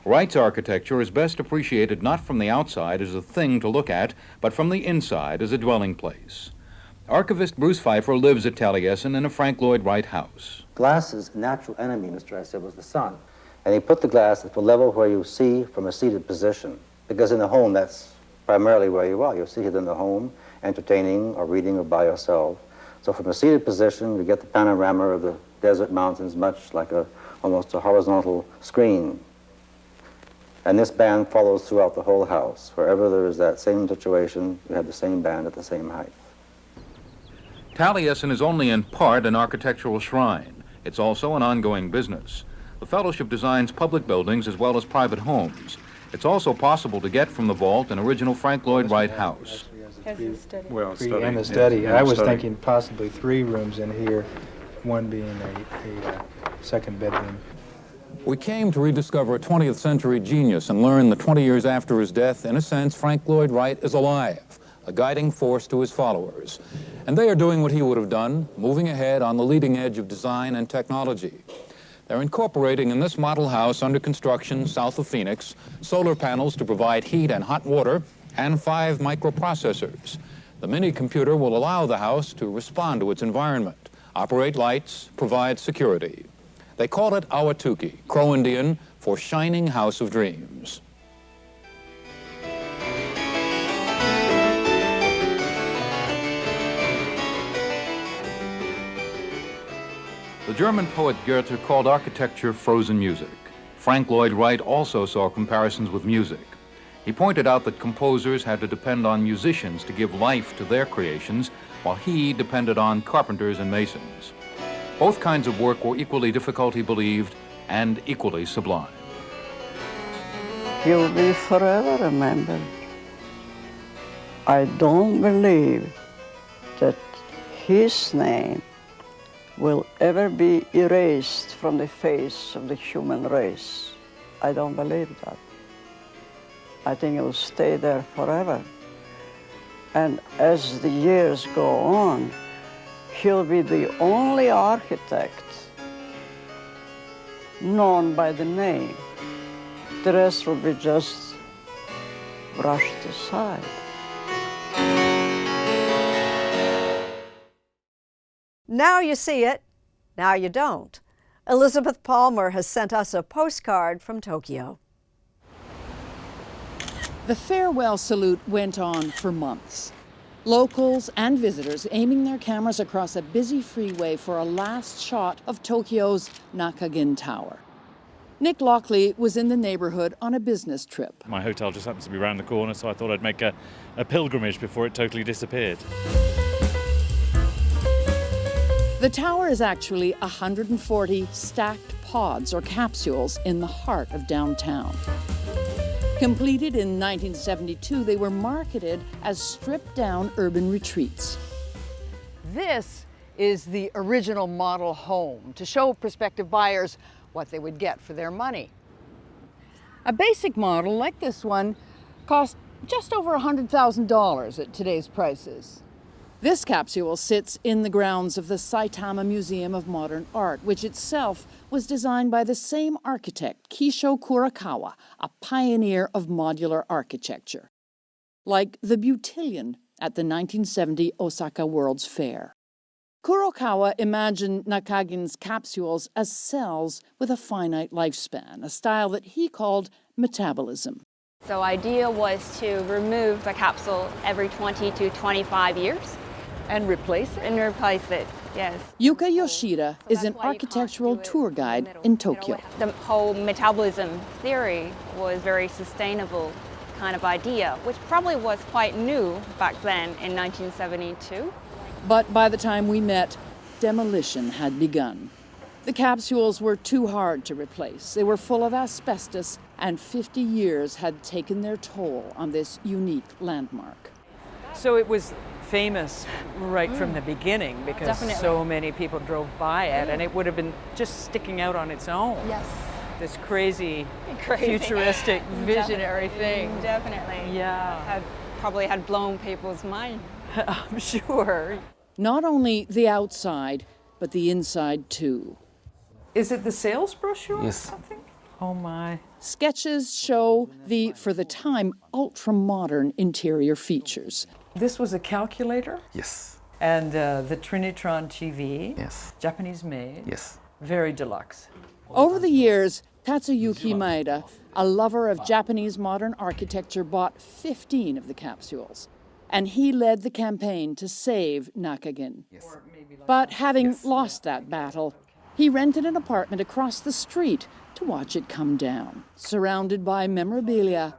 Wright's architecture is best appreciated not from the outside as a thing to look at, but from the inside as a dwelling place. Archivist Bruce Pfeiffer lives at Taliesin in a Frank Lloyd Wright house. Glass's natural enemy, Mr. I said, was the sun. And he put the glass at the level where you see from a seated position. Because in the home, that's primarily where you are. You're seated in the home, entertaining or reading or by yourself. So from a seated position, you get the panorama of the desert mountains, much like almost a horizontal screen. And this band follows throughout the whole house. Wherever there is that same situation, you have the same band at the same height. Taliesin is only in part an architectural shrine. It's also an ongoing business. The fellowship designs public buildings as well as private homes. It's also possible to get from the vault an original Frank Lloyd Wright house. Well, and a study. I was thinking possibly 3 rooms in here, one being a second bedroom. We came to rediscover a 20th century genius and learn that 20 years after his death, in a sense, Frank Lloyd Wright is alive, a guiding force to his followers. And they are doing what he would have done, moving ahead on the leading edge of design and technology. They're incorporating in this model house under construction south of Phoenix solar panels to provide heat and hot water and 5 microprocessors. The mini computer will allow the house to respond to its environment, operate lights, provide security. They call it Awatuki, Crow Indian for Shining House of Dreams. The German poet Goethe called architecture frozen music. Frank Lloyd Wright also saw comparisons with music. He pointed out that composers had to depend on musicians to give life to their creations, while he depended on carpenters and masons. Both kinds of work were equally difficult, he believed, and equally sublime. He'll be forever remembered. I don't believe that his name will ever be erased from the face of the human race. I don't believe that. I think it will stay there forever. And as the years go on, he'll be the only architect known by the name. The rest will be just brushed aside. Now you see it, now you don't. Elizabeth Palmer has sent us a postcard from Tokyo. The farewell salute went on for months. Locals and visitors aiming their cameras across a busy freeway for a last shot of Tokyo's Nakagin Tower. Nick Lockley was in the neighborhood on a business trip. My hotel just happens to be around the corner, so I thought I'd make a pilgrimage before it totally disappeared. The tower is actually 140 stacked pods or capsules in the heart of downtown. Completed in 1972, they were marketed as stripped-down urban retreats. This is the original model home to show prospective buyers what they would get for their money. A basic model like this one cost just over $100,000 at today's prices. This capsule sits in the grounds of the Saitama Museum of Modern Art, which itself was designed by the same architect, Kisho Kurokawa, a pioneer of modular architecture, like the Butillion at the 1970 Osaka World's Fair. Kurokawa imagined Nakagin's capsules as cells with a finite lifespan, a style that he called metabolism. So idea was to remove the capsule every 20 to 25 years. And replace it? And replace it, yes. Yuka Yoshida is an architectural tour guide in Tokyo. The whole metabolism theory was very sustainable kind of idea, which probably was quite new back then in 1972. But by the time we met, demolition had begun. The capsules were too hard to replace. They were full of asbestos, and 50 years had taken their toll on this unique landmark. So it was famous right from the beginning because Definitely. So many people drove by it, and it would have been just sticking out on its own. Yes. This crazy. Futuristic, visionary thing. Definitely. Yeah. Probably had blown people's mind. I'm sure. Not only the outside, but the inside too. Is it the sales brochure Yes. or something? Oh my. Sketches show the, for the time, ultra-modern interior features. This was a calculator? Yes. And the Trinitron TV? Yes. Japanese made? Yes. Very deluxe. Over the years, Tatsuyuki Maeda, a lover of Japanese modern architecture, bought 15 of the capsules. And he led the campaign to save Nakagin. Yes. But having lost that battle, he rented an apartment across the street to watch it come down, surrounded by memorabilia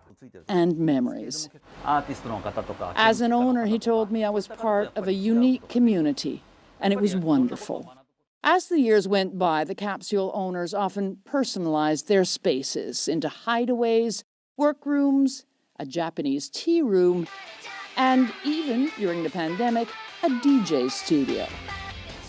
and memories. As an owner, he told me I was part of a unique community, and it was wonderful. As the years went by, the capsule owners often personalized their spaces into hideaways, workrooms, a Japanese tea room, and even, during the pandemic, a DJ studio.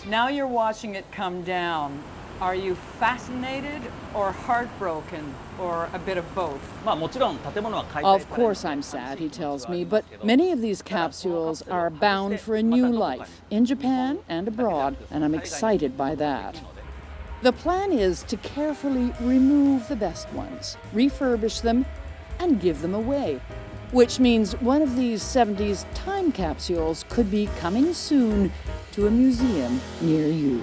Now you're watching it come down. Are you fascinated or heartbroken or a bit of both? Of course I'm sad, he tells me, but many of these capsules are bound for a new life in Japan and abroad, and I'm excited by that. The plan is to carefully remove the best ones, refurbish them, and give them away, which means one of these 70s time capsules could be coming soon to a museum near you.